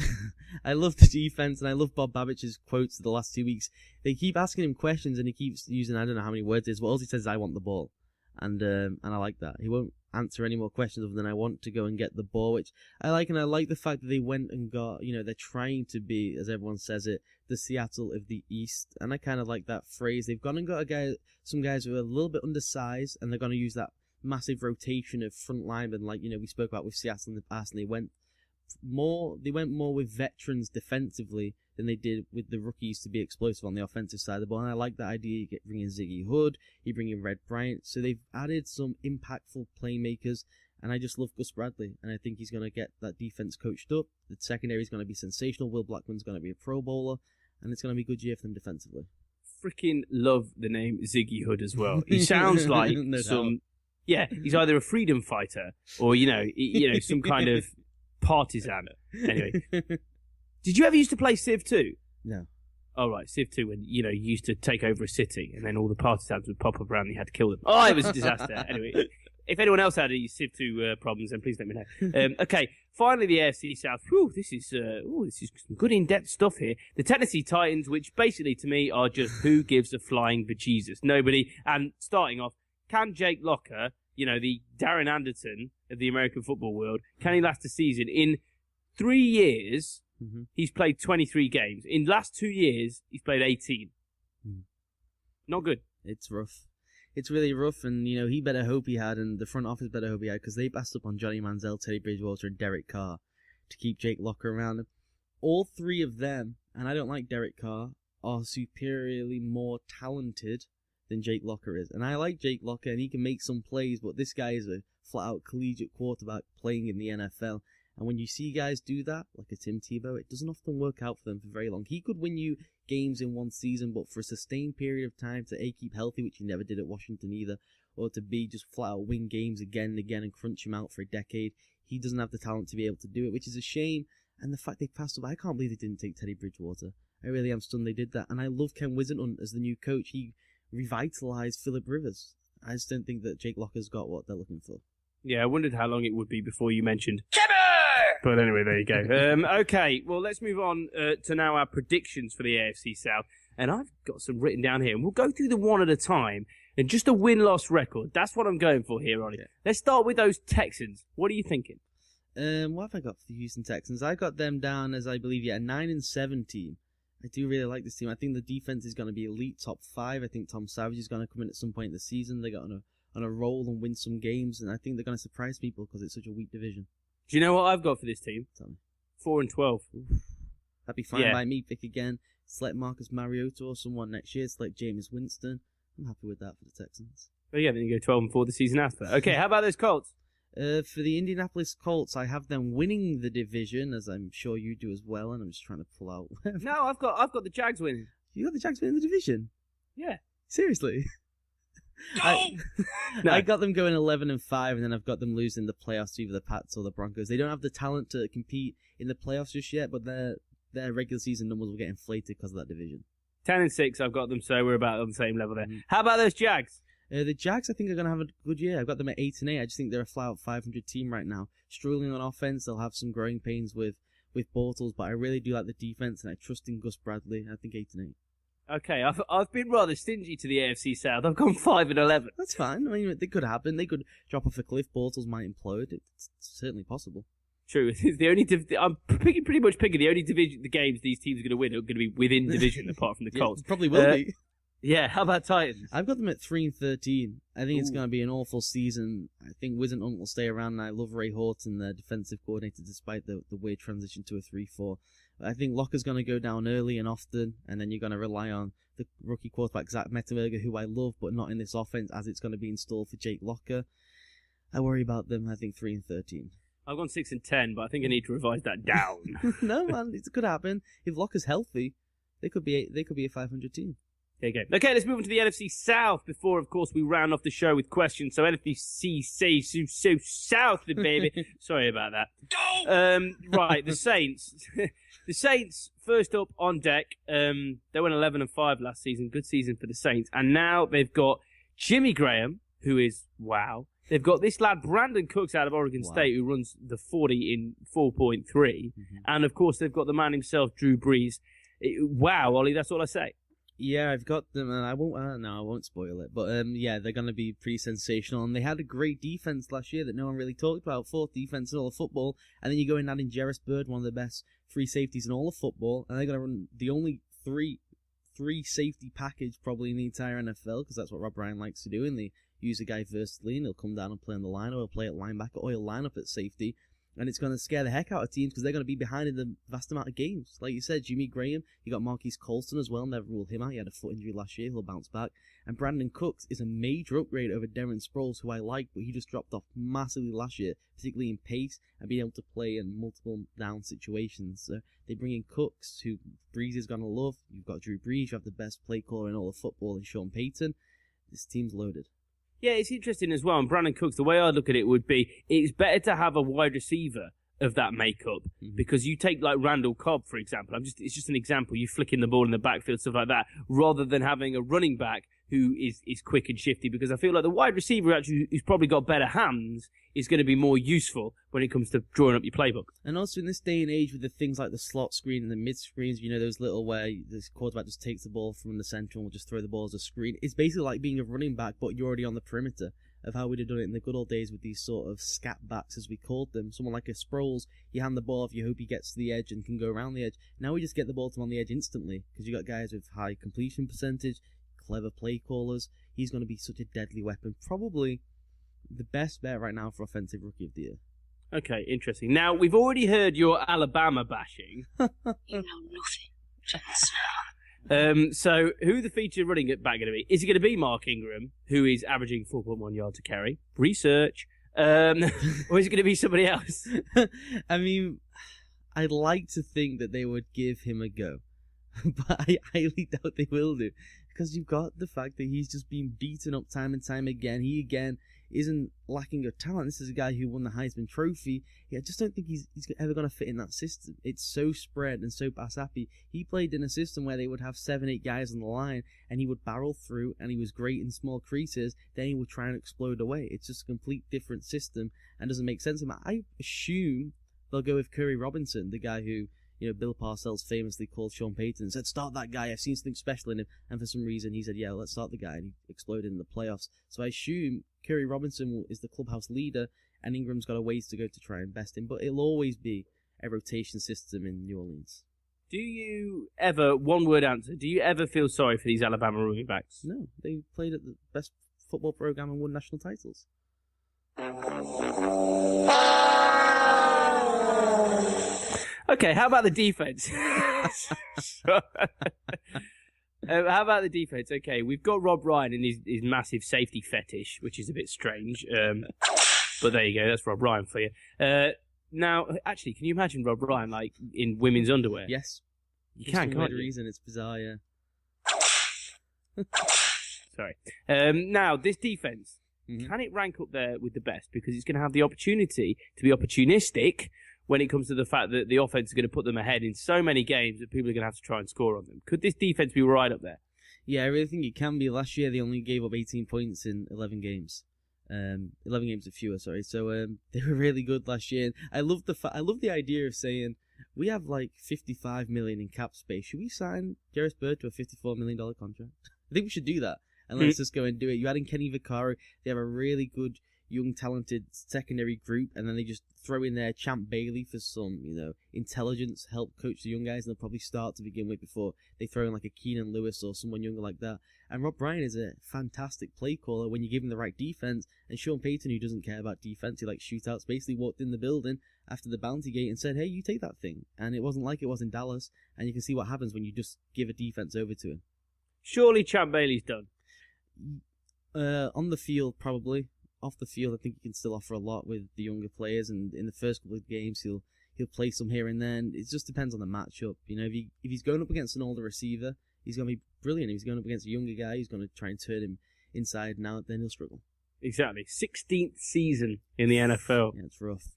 I love the defense, and I love Bob Babbitt's quotes the last 2 weeks. They keep asking him questions, and he keeps using, I don't know how many words it is, but all he says is, I want the ball. And I like that. He won't answer any more questions other than I want to go and get the ball, which I like. And I like the fact that they went and got, they're trying to be, as everyone says it, the Seattle of the East. And I kind of like that phrase. They've gone and got some guys who are a little bit undersized, and they're going to use that massive rotation of front linemen, like, we spoke about with Seattle in the past, and they went more with veterans defensively than they did with the rookies to be explosive on the offensive side of the ball. And I like that idea. You bring in Ziggy Hood, you bring in Red Bryant. So they've added some impactful playmakers, and I just love Gus Bradley, and I think he's going to get that defense coached up. The secondary is going to be sensational. Will Blackman's going to be a Pro Bowler, and it's going to be a good year for them defensively. Freaking love the name Ziggy Hood as well. He sounds like yeah, he's either a freedom fighter or, some kind of partisan. Anyway. Did you ever used to play Civ 2? No. Oh, right, Civ 2 when, you used to take over a city and then all the partisans would pop up around and you had to kill them. Oh, it was a disaster. Anyway, if anyone else had any Civ 2 problems, then please let me know. Okay, finally the AFC South. Whew, this is some good in-depth stuff here. The Tennessee Titans, which basically to me are just who gives a flying bejesus? Nobody. And starting off, can Jake Locker, the Darren Anderson of the American football world, can he last a season? In 3 years... Mm-hmm. He's played 23 games. In the last 2 years, he's played 18. Not good. It's rough. It's really rough, and, he better hope he had, and the front office better hope he had, because they passed up on Johnny Manziel, Teddy Bridgewater, and Derek Carr to keep Jake Locker around. All 3 of them, and I don't like Derek Carr, are superiorly more talented than Jake Locker is. And I like Jake Locker, and he can make some plays, but this guy is a flat-out collegiate quarterback playing in the NFL. And when you see guys do that, like a Tim Tebow, it doesn't often work out for them for very long. He could win you games in one season, but for a sustained period of time to A, keep healthy, which he never did at Washington either, or to B, just flat out win games again and again and crunch him out for a decade, he doesn't have the talent to be able to do it, which is a shame. And the fact they passed up, I can't believe they didn't take Teddy Bridgewater. I really am stunned they did that. And I love Ken Wisenhunt as the new coach. He revitalized Phillip Rivers. I just don't think that Jake Locker's got what they're looking for. Yeah, I wondered how long it would be before you mentioned Kibber! But anyway, there you go. Okay, well, let's move on to now our predictions for the AFC South. And I've got some written down here, and we'll go through them one at a time. And just a win-loss record. That's what I'm going for here, Ollie. Yeah. Let's start with those Texans. What are you thinking? What have I got for the Houston Texans? I got them down as, I believe, a 9-7 team. I do really like this team. I think the defense is going to be elite, top 5. I think Tom Savage is going to come in at some point in the season. They got on a roll and win some games, and I think they're going to surprise people because it's such a weak division. Do you know what I've got for this team? Tell me. 4-12. That'd be fine by me. Pick again. Select Marcus Mariota or someone next year. Select Jameis Winston. I'm happy with that for the Texans. Oh yeah, then you go 12-4 the season after. Okay, how about those Colts? For the Indianapolis Colts, I have them winning the division, as I'm sure you do as well, and I'm just trying to pull out. No, I've got the Jags winning. You got the Jags winning the division? Yeah. Seriously? No. I got them going 11-5, and then I've got them losing the playoffs to either the Pats or the Broncos. They don't have the talent to compete in the playoffs just yet, but their regular season numbers will get inflated because of that division. 10-6, I've got them, so we're about on the same level there. How about those Jags? The Jags, I think, are going to have a good year. I've got them at 8-8. I just think they're a flat-out 500 team right now. Struggling on offense, they'll have some growing pains with Bortles, but I really do like the defense, and I trust in Gus Bradley. I think 8-8. Okay, I've been rather stingy to the AFC South. I've gone 5-11. That's fine. I mean, it could happen. They could drop off a cliff. Bortles might implode. It's certainly possible. True. It's the only I'm pretty much picking the only division, the games these teams are going to win are going to be within division, apart from the Colts. Yeah, probably will be. Yeah. How about Titans? I've got them at 3-13. I think it's going to be an awful season. I think Wiz and Unk will stay around. And I love Ray Horton, their defensive coordinator, despite the weird transition to a 3-4. I think Locker's going to go down early and often, and then you're going to rely on the rookie quarterback Zach Mettenberger, who I love, but not in this offense, as it's going to be installed for Jake Locker. I worry about them. I think 3-13. I've gone 6-10, but I think I need to revise that down. No, man, it could happen. If Locker's healthy, they could be a 500 team. There you go. Okay, let's move on to the NFC South before, of course, we round off the show with questions. So NFC South, baby. Sorry about that. Right, the Saints. The Saints, first up on deck. They went 11-5 last season. Good season for the Saints. And now they've got Jimmy Graham, who is, wow. They've got this lad, Brandon Cooks, out of Oregon State, who runs the 40 in 4.3. Mm-hmm. And, of course, they've got the man himself, Drew Brees. Wow, Ollie, that's all I say. Yeah, I've got them, and I won't spoil it. But yeah, they're going to be pretty sensational. And they had a great defense last year that no one really talked about. Fourth defense in all of football. And then you go and add in Jarvis Bird, one of the best free safeties in all of football. And they're going to run the only three safety package probably in the entire NFL, because that's what Rob Ryan likes to do. And they use a guy versatilely, and he'll come down and play on the line, or he'll play at linebacker, or he'll line up at safety. And it's going to scare the heck out of teams because they're going to be behind in the vast amount of games. Like you said, Jimmy Graham, you got Marquise Colston as well. Never ruled him out. He had a foot injury last year. He'll bounce back. And Brandon Cooks is a major upgrade over Darren Sproles, who I like, but he just dropped off massively last year, particularly in pace and being able to play in multiple down situations. So they bring in Cooks, who Breeze is going to love. You've got Drew Brees. You have the best play caller in all of football in Sean Payton. This team's loaded. Yeah, it's interesting as well. And Brandon Cooks, the way I look at it would be, it's better to have a wide receiver of that makeup, because you take like Randall Cobb, for example. It's just an example. You flicking the ball in the backfield, stuff like that, rather than having a running back who is quick and shifty, because I feel like the wide receiver actually who's probably got better hands is going to be more useful when it comes to drawing up your playbook. And also in this day and age with the things like the slot screen and the mid screens, you know, those little where the quarterback just takes the ball from the center and will just throw the ball as a screen. It's basically like being a running back, but you're already on the perimeter of how we'd have done it in the good old days with these sort of scat backs, as we called them. Someone like a Sproles, you hand the ball off, you hope he gets to the edge and can go around the edge. Now we just get the ball to him on the edge instantly, because you got guys with high completion percentage, clever play callers. He's going to be such a deadly weapon. Probably the best bet right now for Offensive Rookie of the Year. Okay, interesting. Now, we've already heard your Alabama bashing. You know nothing. Just So, who the featured running back going to be? Is it going to be Mark Ingram, who is averaging 4.1 yards a carry? Research. Or is it going to be somebody else? I mean, I'd like to think that they would give him a go, but I highly doubt they will do, because you've got the fact that he's just been beaten up time and time again. He, again, isn't lacking of talent. This is a guy who won the Heisman Trophy. I just don't think he's ever going to fit in that system. It's so spread and so pass-happy. He played in a system where they would have 7-8 guys on the line, and he would barrel through, and he was great in small creases. Then he would try and explode away. It's just a complete different system and doesn't make sense to him. I assume they'll go with Curry Robinson, the guy who, you know, Bill Parcells famously called Sean Payton and said, start that guy, I've seen something special in him. And for some reason he said, yeah, let's start the guy, and he exploded in the playoffs. So I assume Curry Robinson is the clubhouse leader, and Ingram's got a ways to go to try and best him. But it'll always be a rotation system in New Orleans. Do you ever, one-word answer, do you ever feel sorry for these Alabama running backs? No, they played at the best football program and won national titles. Okay, how about the defense? How about the defense? Okay, we've got Rob Ryan and his massive safety fetish, which is a bit strange. But there you go. That's Rob Ryan for you. Now, actually, can you imagine Rob Ryan like in women's underwear? Yes. You can't. For some reason, it's bizarre. Yeah. Sorry. Now, this defense, can it rank up there with the best? Because it's going to have the opportunity to be opportunistic when it comes to the fact that the offense is going to put them ahead in so many games that people are going to have to try and score on them. Could this defense be right up there? Yeah, I really think it can be. Last year, they only gave up 18 points in 11 games. 11 games or fewer, sorry. So they were really good last year. And I love the idea of saying, we have like $55 million in cap space. Should we sign Gareth Bird to a $54 million contract? I think we should do that. And let's just go and do it. You add in Kenny Vaccaro. They have a really good, young, talented secondary group. And then they just throw in there Champ Bailey for some, intelligence, help coach the young guys. And they'll probably start to begin with before they throw in like a Keenan Lewis or someone younger like that. And Rob Ryan is a fantastic play caller when you give him the right defense. And Sean Payton, who doesn't care about defense, he likes shootouts, basically walked in the building after the bounty gate and said, hey, you take that thing. And it wasn't like it was in Dallas. And you can see what happens when you just give a defense over to him. Surely Champ Bailey's done. On the field, probably. Off the field, I think he can still offer a lot with the younger players. And in the first couple of games, he'll play some here and then. It just depends on the matchup. If he's going up against an older receiver, he's going to be brilliant. If he's going up against a younger guy who's going to try and turn him inside and out, then he'll struggle. Exactly. 16th season in the NFL. Yeah, it's rough.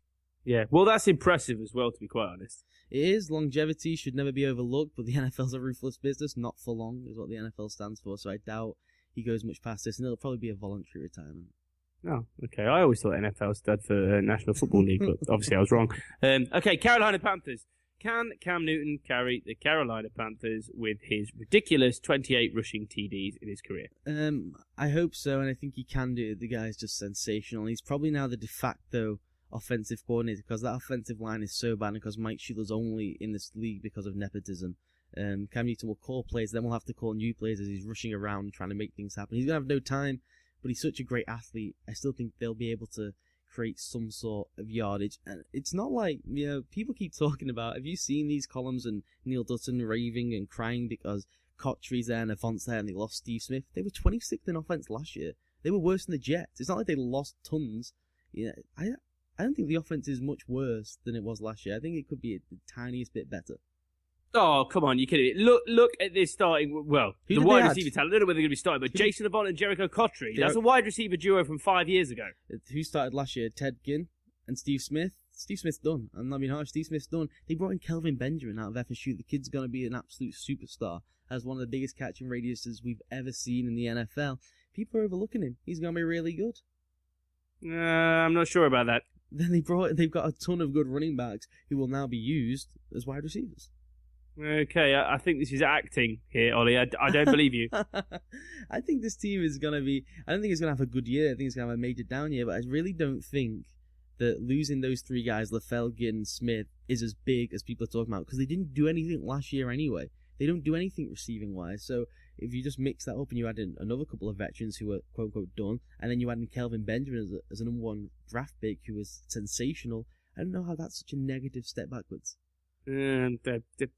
Yeah, well, that's impressive as well, to be quite honest. It is. Longevity should never be overlooked, but the NFL's a ruthless business. Not for long is what the NFL stands for, so I doubt he goes much past this, and it'll probably be a voluntary retirement. Oh, okay. I always thought NFL stood for National Football League, but obviously I was wrong. Okay, Carolina Panthers. Can Cam Newton carry the Carolina Panthers with his ridiculous 28 rushing TDs in his career? I hope so, and I think he can do it. The guy's just sensational. He's probably now the de facto offensive coordinator because that offensive line is so bad and because Mike Shula's only in this league because of nepotism. Cam Newton will call plays, then we'll have to call new plays as he's rushing around trying to make things happen. He's going to have no time, but he's such a great athlete. I still think they'll be able to create some sort of yardage. And it's not like, people keep talking about, have you seen these columns and Neil Dutton raving and crying because Cottree's there and Avant's there and they lost Steve Smith? They were 26th in offense last year. They were worse than the Jets. It's not like they lost tons. I don't think the offense is much worse than it was last year. I think it could be the tiniest bit better. Oh, come on, you're kidding. Look at this starting, the wide receiver talent. I don't know whether they're going to be starting, but Jason Avant and Jericho Cottree. That's a wide receiver duo from 5 years ago. Who started last year? Ted Ginn and Steve Smith. Steve Smith's done. I'm not being harsh. Steve Smith's done. They brought in Kelvin Benjamin out of FSU. The kid's going to be an absolute superstar. As one of the biggest catching radiuses we've ever seen in the NFL. People are overlooking him. He's going to be really good. I'm not sure about that. Then they've got a ton of good running backs who will now be used as wide receivers. Okay, I think this is acting here, Ollie. I don't believe you. I think this team is going to be... I don't think it's going to have a good year. I think it's going to have a major down year, but I really don't think that losing those three guys, LaFell, Ginn, and is as big as people are talking about, because they didn't do anything last year anyway. They don't do anything receiving-wise, so if you just mix that up and you add in another couple of veterans who are quote-unquote done, and then you add in Kelvin Benjamin as a number one draft pick who was sensational, I don't know how that's such a negative step backwards.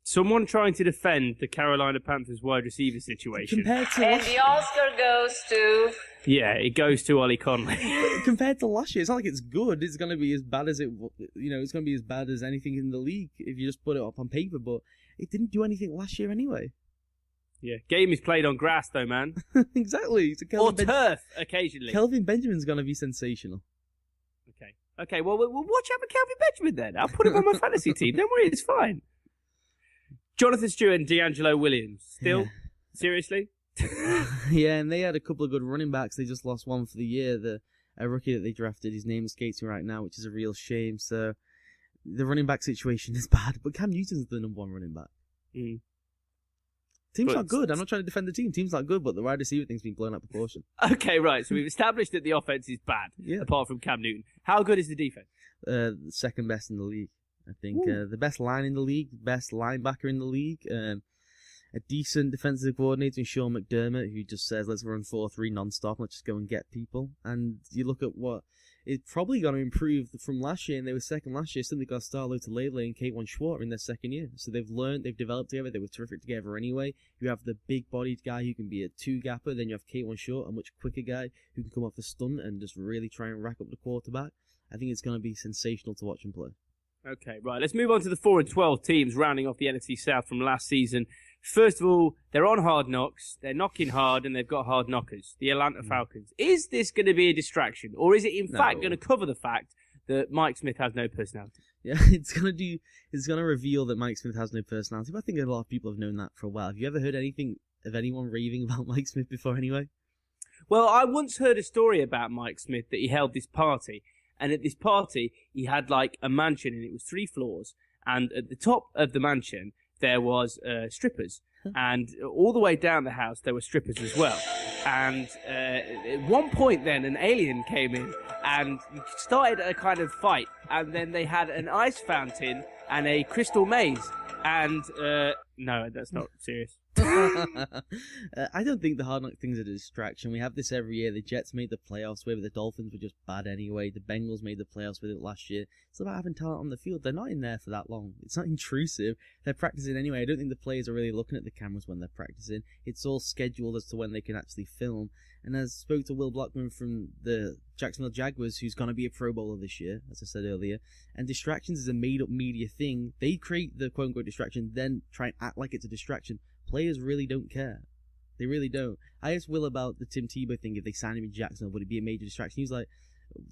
Someone trying to defend the Carolina Panthers wide receiver situation. And the Oscar goes to... Yeah, it goes to Ollie Connolly. Compared to last year, it's not like it's good. It's going to be as bad as it's going to be as bad as anything in the league if you just put it up on paper, but it didn't do anything last year anyway. Yeah, game is played on grass though, man. Exactly. So or turf, occasionally. Kelvin Benjamin's going to be sensational. Okay, well, watch out for Kelvin Benjamin then. I'll put him on my fantasy team. Don't worry, it's fine. Jonathan Stewart and D'Angelo Williams. Still? Yeah. Seriously? Yeah, and they had a couple of good running backs. They just lost one for the year. A rookie that they drafted, his name escapes me right now, which is a real shame. So the running back situation is bad, but Cam Newton's the number one running back. Mm. Team's not good. I'm not trying to defend the team. Team's not good, but the wide receiver thing's been blown out of proportion. Okay, right. So we've established that the offense is bad, apart from Cam Newton. How good is the defense? The second best in the league, I think. The best line in the league, best linebacker in the league. a decent defensive coordinator in Sean McDermott, who just says, let's run 4-3 non-stop, let's just go and get people. And you look at what it's probably going to improve from last year, and they were second last year, simply got Starlo to Lele and K1 Schwartz in their second year. So they've learned, they've developed together, they were terrific together anyway. You have the big-bodied guy who can be a two-gapper, then you have K1 Short, a much quicker guy who can come off the stunt and just really try and rack up the quarterback. I think it's going to be sensational to watch him play. Okay, right. Let's move on to the 4-12 teams rounding off the NFC South from last season. First of all, they're on Hard Knocks. They're knocking hard, and they've got hard knockers, the Atlanta Falcons. Is this going to be a distraction, or is it in fact going to cover the fact that Mike Smith has no personality? Yeah, it's going to reveal that Mike Smith has no personality. But I think a lot of people have known that for a while. Have you ever heard anything of anyone raving about Mike Smith before, anyway? Well, I once heard a story about Mike Smith that he held this party. And at this party, he had like a mansion, and it was 3 floors. And at the top of the mansion, there was strippers. And all the way down the house, there were strippers as well. And at one point then, an alien came in and started a kind of fight. And then they had an ice fountain and a crystal maze. And no, that's not serious. I don't think the Hard Knock thing's a distraction. We have this every year. The Jets made the playoffs with it. The Dolphins were just bad anyway. The Bengals made the playoffs with it last year. It's about having talent on the field. They're not in there for that long. It's not intrusive. They're practicing anyway. I don't think the players are really looking at the cameras when they're practicing. It's all scheduled as to when they can actually film. And I spoke to Will Blockman from the Jacksonville Jaguars, who's going to be a Pro Bowler this year, as I said earlier. And distractions is a made-up media thing. They create the quote-unquote distraction, then try and act like it's a distraction. Players really don't care. They really don't. I asked Will about the Tim Tebow thing. If they signed him in Jacksonville, would it be a major distraction? He was like,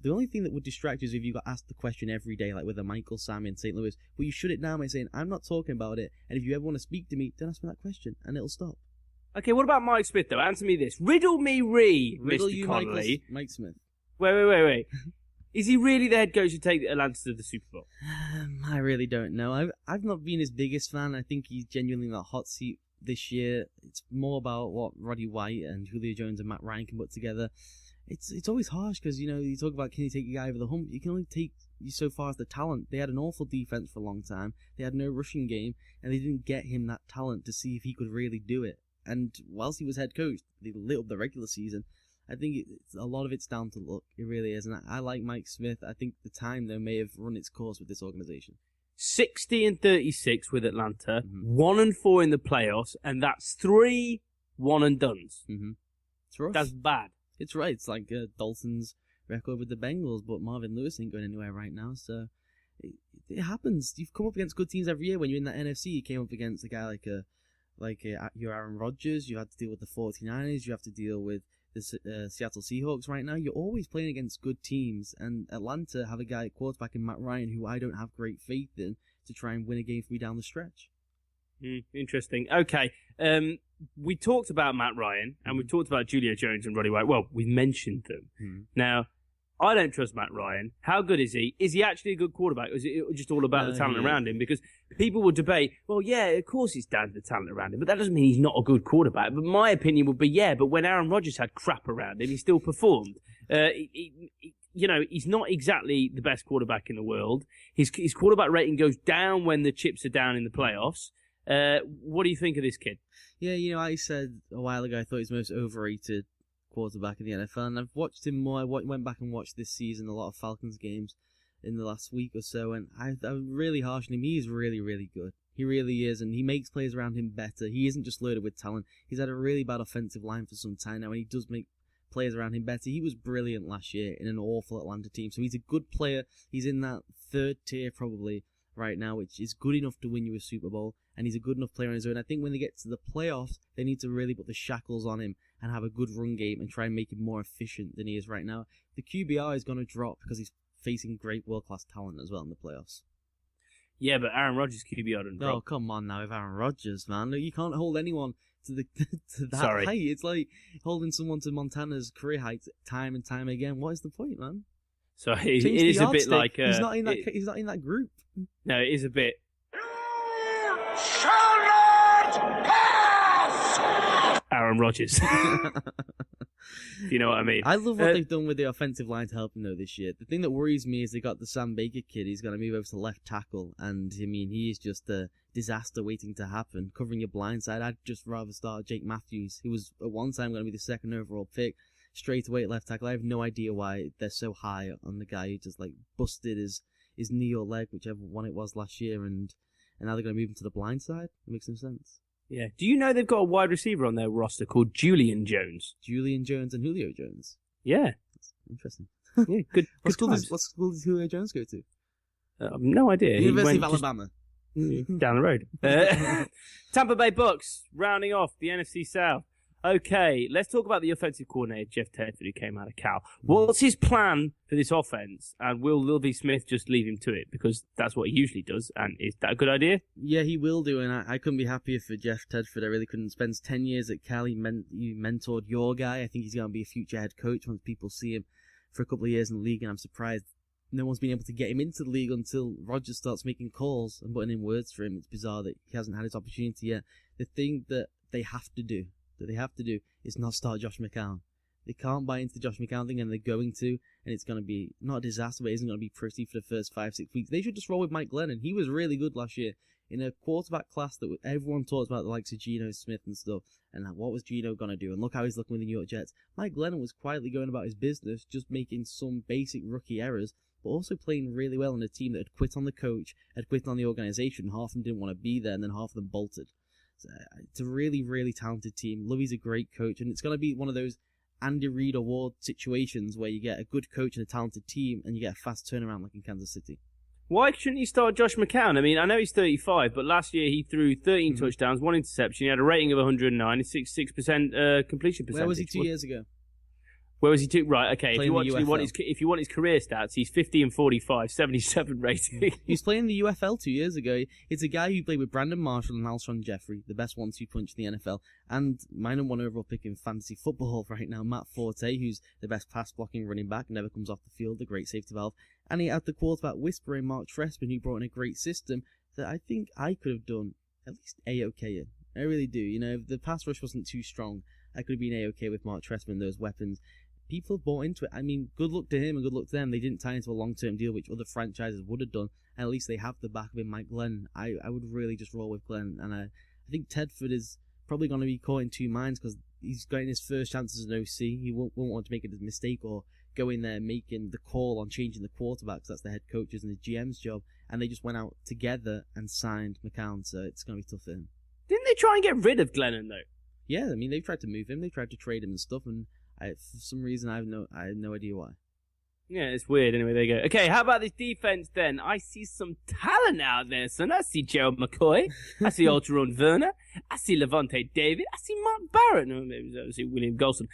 the only thing that would distract you is if you got asked the question every day, like with a Michael Sammy in St. Louis. But you shut it down by saying, I'm not talking about it. And if you ever want to speak to me, don't ask me that question. And it'll stop. Okay, what about Mike Smith, though? Answer me this. Riddle me Riddle Mr. you, Connolly. Mike Smith. Wait. Is he really the head coach to take Atlanta to the Super Bowl? I really don't know. I've not been his biggest fan. I think he's genuinely in that hot seat this year. It's more about what Roddy White and Julio Jones and Matt Ryan can put together. It's always harsh because, you talk about can you take a guy over the hump? You can only take you so far as the talent. They had an awful defense for a long time. They had no rushing game, and they didn't get him that talent to see if he could really do it. And whilst he was head coach, they lit up the regular season. I think a lot of it's down to luck. It really is. And I like Mike Smith. I think the time, though, may have run its course with this organization. 60-36 with Atlanta, 1-4 in the playoffs, and that's 3 one-and-dones. Mm-hmm. It's rough. That's bad. It's right. It's like Dalton's record with the Bengals, but Marvin Lewis ain't going anywhere right now, so it happens. You've come up against good teams every year. When you're in that NFC, you came up against a guy like your Aaron Rodgers. You had to deal with the 49ers. You have to deal with the Seattle Seahawks right now. You're always playing against good teams, and Atlanta have a guy at quarterback in Matt Ryan who I don't have great faith in to try and win a game for me down the stretch. Interesting. Okay. We talked about Matt Ryan, and we talked about Julio Jones and Roddy White. Well, we mentioned them. Now, I don't trust Matt Ryan. How good is he? Is he actually a good quarterback, or is it just all about the talent around him? Because people will debate, well, yeah, of course it's down to the talent around him, but that doesn't mean he's not a good quarterback. But my opinion would be, but when Aaron Rodgers had crap around him, he still performed. He's not exactly the best quarterback in the world. His quarterback rating goes down when the chips are down in the playoffs. What do you think of this kid? Yeah, I said a while ago I thought he's the most overrated quarterback in the NFL, and I've watched him more. I went back and watched this season a lot of Falcons games in the last week or so, and I'm really harsh on him. He is really, really good. He really is, and he makes players around him better. He isn't just loaded with talent. He's had a really bad offensive line for some time now, and he does make players around him better. He was brilliant last year in an awful Atlanta team, so he's a good player. He's in that third tier probably right now, which is good enough to win you a Super Bowl, and he's a good enough player on his own. I think when they get to the playoffs, they need to really put the shackles on him and have a good run game and try and make him more efficient than he is right now. The QBR is going to drop because he's facing great world-class talent as well in the playoffs. Yeah, but Aaron Rodgers' QBR doesn't drop. Oh, come on now with Aaron Rodgers, man. You can't hold anyone to that height. It's like holding someone to Montana's career height time and time again. What is the point, man? So it is a bit like... he's not in that group. No, it is a bit... Shall not pass! Aaron Aaron Rodgers. If you know what I mean. I love what they've done with the offensive line to help him, though, this year. The thing that worries me is they got the Sam Baker kid. He's going to move over to left tackle, and, I mean, he is just a disaster waiting to happen. Covering your blind side, I'd just rather start Jake Matthews, who was at one time going to be the second overall pick, straight away at left tackle. I have no idea why they're so high on the guy who just, like, busted his knee or leg, whichever one it was last year, and now they're going to move him to the blind side. It makes no sense. Yeah. Do you know they've got a wide receiver on their roster called Julian Jones? Julian Jones and Julio Jones. Yeah. That's interesting. Yeah, good. What school does Julio Jones go to? No idea. University of Alabama. Down the road. Tampa Bay Bucks, rounding off the NFC South. Okay, let's talk about the offensive coordinator, Jeff Tedford, who came out of Cal. What's his plan for this offense? And will Lovie Smith just leave him to it? Because that's what he usually does. And is that a good idea? Yeah, he will do. And I couldn't be happier for Jeff Tedford. I really couldn't. Spends 10 years at Cal. He mentored your guy. I think he's going to be a future head coach once people see him for a couple of years in the league. And I'm surprised no one's been able to get him into the league until Rodgers starts making calls and putting in words for him. It's bizarre that he hasn't had his opportunity yet. The thing that they have to do is not start Josh McCown. They can't buy into the Josh McCown thing, and they're going to, and it's going to be not a disaster, but it isn't going to be pretty for the first 5-6 weeks. They should just roll with Mike Glennon. He was really good last year in a quarterback class that everyone talks about, the likes of Geno Smith and stuff, and what was Geno going to do, and look how he's looking with the New York Jets. Mike Glennon was quietly going about his business, just making some basic rookie errors, but also playing really well in a team that had quit on the coach, had quit on the organization. Half of them didn't want to be there, and then half of them bolted. It's a really, really talented team. Lovey's a great coach, and it's going to be one of those Andy Reid Award situations where you get a good coach and a talented team, and you get a fast turnaround like in Kansas City. Why shouldn't you start Josh McCown? I mean, I know he's 35, but last year he threw 13 touchdowns, 1 interception. He had a rating of 109 and 66% completion percentage. Where was he 2 years ago? Where was he? Right, okay. If you want his career stats, he's 50 and 45, 77 rating. He was playing the UFL 2 years ago. It's a guy who played with Brandon Marshall and Alshon Jeffrey, the best 1-2 punch in the NFL, and my number 1 overall pick in fantasy football right now, Matt Forte, who's the best pass-blocking running back, never comes off the field, a great safety valve, and he had the quarterback whisperer in Mark Trestman, who brought in a great system that I think I could have done at least A-OK in. I really do. You know, if the pass rush wasn't too strong, I could have been A-OK with Mark Trestman, those weapons. People have bought into it. I mean, good luck to him and good luck to them. They didn't tie into a long-term deal, which other franchises would have done. And at least they have the back of him, Mike Glenn. I would really just roll with Glenn. And I think Tedford is probably going to be caught in two minds because he's getting his first chance as an OC. He won't want to make a mistake or go in there making the call on changing the quarterbacks. That's the head coach's and the GM's job. And they just went out together and signed McCown. So it's going to be tough for him. Didn't they try and get rid of Glennon, though? Yeah, I mean, they've tried to move him. They tried to trade him and stuff. And for some reason, I have no idea why. Yeah, it's weird. Anyway, there you go. Okay, how about this defense then? I see some talent out there, son. I see Gerald McCoy. I see Alteron Werner. I see Levante David. I see Mark Barrett. No, maybe I see William Golson.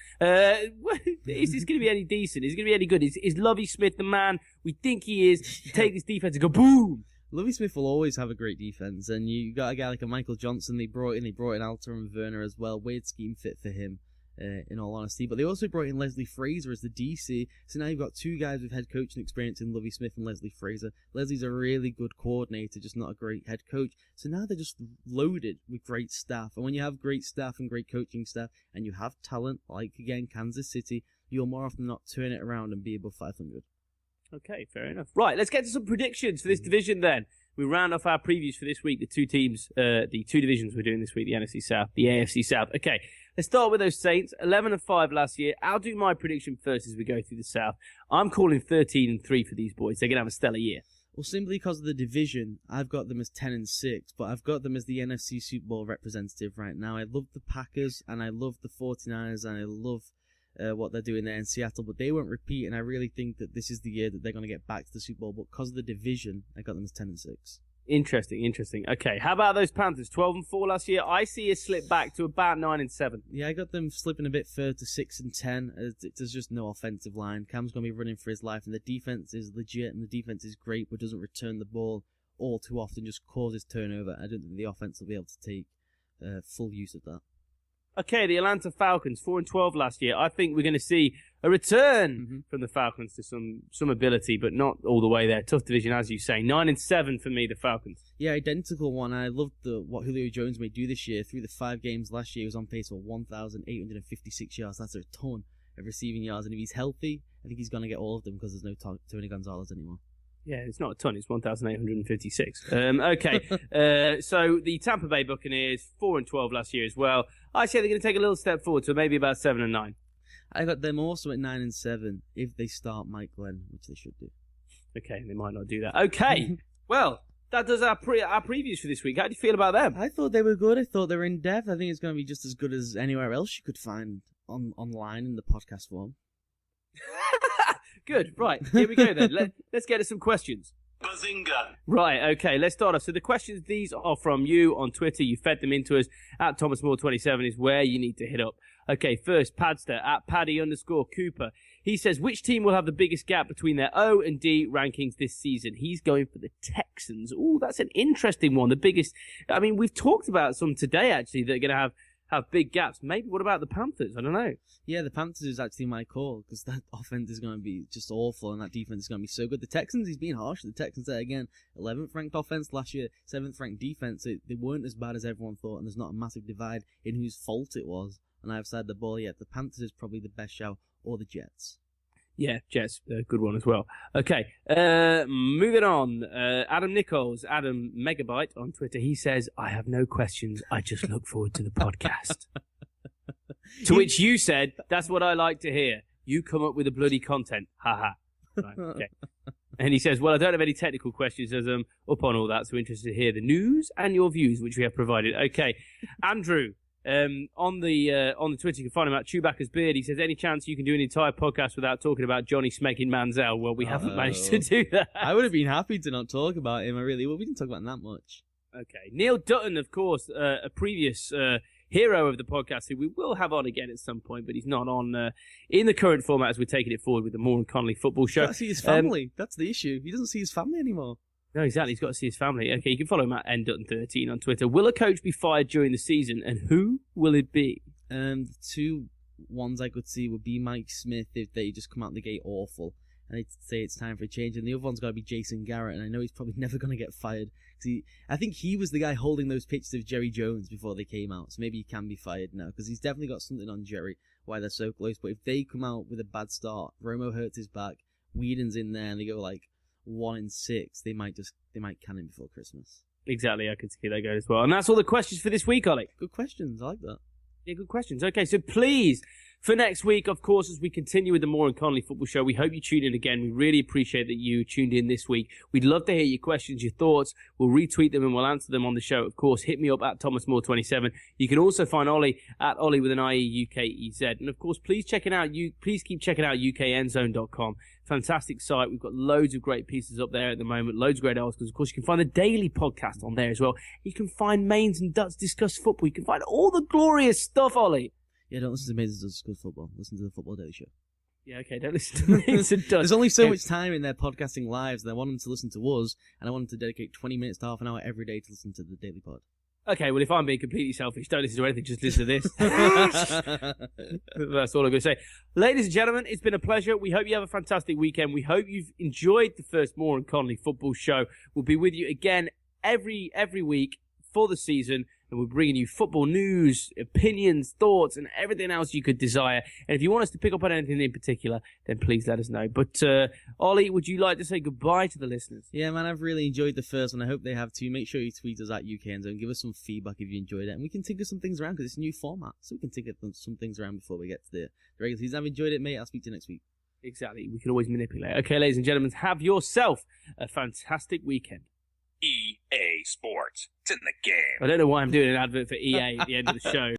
Is this going to be any decent? Is it going to be any good? Is Lovie Smith the man we think he is to take this defense and go boom? Lovie Smith will always have a great defense, and you got a guy like a Michael Johnson. They brought in Alteron Werner as well. Weird scheme fit for him. In all honesty, but they also brought in Leslie Frazier as the DC, so now you've got two guys with head coaching experience in Lovie Smith and Leslie Frazier. Leslie's a really good coordinator, just not a great head coach, so now they're just loaded with great staff, and when you have great staff and great coaching staff, and you have talent, like again Kansas City, you'll more often than not turn it around and be above 500. Okay, fair enough. Right, let's get to some predictions for this division then. We round off our previews for this week, the two teams, the two divisions we're doing this week, the NFC South, the AFC South. Okay, let's start with those Saints, 11-5 last year. I'll do my prediction first as we go through the South. I'm calling 13-3 for these boys. They're going to have a stellar year. Well, simply because of the division, I've got them as 10-6, but I've got them as the NFC Super Bowl representative right now. I love the Packers, and I love the 49ers, and I love what they're doing there in Seattle, but they won't repeat, and I really think that this is the year that they're going to get back to the Super Bowl, but because of the division, I got them as 10-6. Interesting. Okay, how about those Panthers? 12-4 last year. I see a slip back to about 9-7. Yeah, I got them slipping a bit further to 6-10. There's just no offensive line. Cam's going to be running for his life, and the defense is legit, and the defense is great, but doesn't return the ball all too often, just causes turnover. I don't think the offense will be able to take full use of that. Okay, the Atlanta Falcons, 4-12 last year. I think we're going to see A return from the Falcons to some ability, but not all the way there. Tough division, as you say. 9-7 for me, the Falcons. Yeah, identical one. I loved what Julio Jones may do this year. Through the 5 games last year, he was on pace for 1,856 yards. That's a ton of receiving yards. And if he's healthy, I think he's going to get all of them because there's no Tony Gonzalez anymore. Yeah, it's not a ton. It's 1,856. Okay. So the Tampa Bay Buccaneers, 4-12 last year as well. I say they're going to take a little step forward, so maybe about 7-9. I got them also at 9-7 if they start Mike Glenn, which they should do. Okay, they might not do that. Okay. Well, that does our previews for this week. How do you feel about them? I thought they were good. I thought they were in depth. I think it's going to be just as good as anywhere else you could find online in the podcast form. Good. Right. Here we go then. Let's get to some questions. Bazinga! Right. Okay. Let's start off. So the questions, these are from you on Twitter. You fed them into us. At ThomasMoore27 is where you need to hit up. Okay. First, Padster at Paddy_Cooper. He says, which team will have the biggest gap between their O and D rankings this season? He's going for the Texans. Ooh, that's an interesting one. The biggest. I mean, we've talked about some today actually that are going to have big gaps. Maybe what about the Panthers? I don't know. Yeah, the Panthers is actually my call because that offense is going to be just awful and that defense is going to be so good. The Texans, he's been harsh. The Texans there again, 11th ranked offense last year, 7th ranked defense. So they weren't as bad as everyone thought, and there's not a massive divide in whose fault it was. And I've said the ball yet. The Panthers is probably the best shout, or the Jets. Yeah, Jets, a good one as well. Okay, moving on. Adam Nichols, Adam Megabyte on Twitter, he says, I have no questions. I just look forward to the podcast. To which you said, that's what I like to hear. You come up with the bloody content. Ha. Right, okay. And he says, well, I don't have any technical questions as I'm up on all that, so interested to hear the news and your views, which we have provided. Okay, Andrew. On the Twitter, you can find him at Chewbacca's Beard. He says, any chance you can do an entire podcast without talking about Johnny Smegking Manziel? Well, we haven't managed to do that. I would have been happy to not talk about him. We didn't talk about him that much. Okay. Neil Dutton, of course, a previous hero of the podcast who we will have on again at some point, but he's not on in the current format as we're taking it forward with the Moore and Connolly football show. He doesn't see his family. That's the issue. He doesn't see his family anymore. No, exactly. He's got to see his family. Okay, you can follow him at ndutton13 on Twitter. Will a coach be fired during the season, and who will it be? The two ones I could see would be Mike Smith if they just come out the gate awful, and they'd say it's time for a change. And the other one's got to be Jason Garrett, and I know he's probably never going to get fired. I think he was the guy holding those pictures of Jerry Jones before they came out, so maybe he can be fired now, because he's definitely got something on Jerry, why they're so close. But if they come out with a bad start, Romo hurts his back, Whedon's in there, and they go like 1-6, they might can him before Christmas. Exactly, I could see that going as well. And that's all the questions for this week, Ollie. Good questions, I like that. Yeah, good questions. Okay, so please, for next week, of course, as we continue with the Moore and Connolly football show, we hope you tune in again. We really appreciate that you tuned in this week. We'd love to hear your questions, your thoughts. We'll retweet them and we'll answer them on the show. Of course, hit me up at ThomasMoore27. You can also find Ollie at Ollie with an IE UKEZ. And of course, please keep checking out UKEndzone.com. Fantastic site. We've got loads of great pieces up there at the moment, loads of great articles. Of course, you can find the daily podcast on there as well. You can find Mains and Duts discuss football. You can find all the glorious stuff, Ollie. Yeah, don't listen to Mains and Duts discuss football. Listen to the Football Daily Show. Yeah, okay, don't listen to Mains and Duts. There's only so much time in their podcasting lives, and I want them to listen to us, and I want them to dedicate 20 minutes to half an hour every day to listen to the Daily Pod. Okay, well, if I'm being completely selfish, don't listen to anything, just listen to this. That's all I'm going to say. Ladies and gentlemen, it's been a pleasure. We hope you have a fantastic weekend. We hope you've enjoyed the first Moore and Connolly football show. We'll be with you again every week for the season, and we're bringing you football news, opinions, thoughts, and everything else you could desire. And if you want us to pick up on anything in particular, then please let us know. But, Ollie, would you like to say goodbye to the listeners? Yeah, man, I've really enjoyed the first one. I hope they have too. Make sure you tweet us at UKEndzone. Give us some feedback if you enjoyed it. And we can tinker some things around because it's a new format. So we can tinker some things around before we get to the regular season. I've enjoyed it, mate. I'll speak to you next week. Exactly. We can always manipulate. Okay, ladies and gentlemen, have yourself a fantastic weekend. EA Sports. It's in the game. I don't know why I'm doing an advert for EA at the end of the show.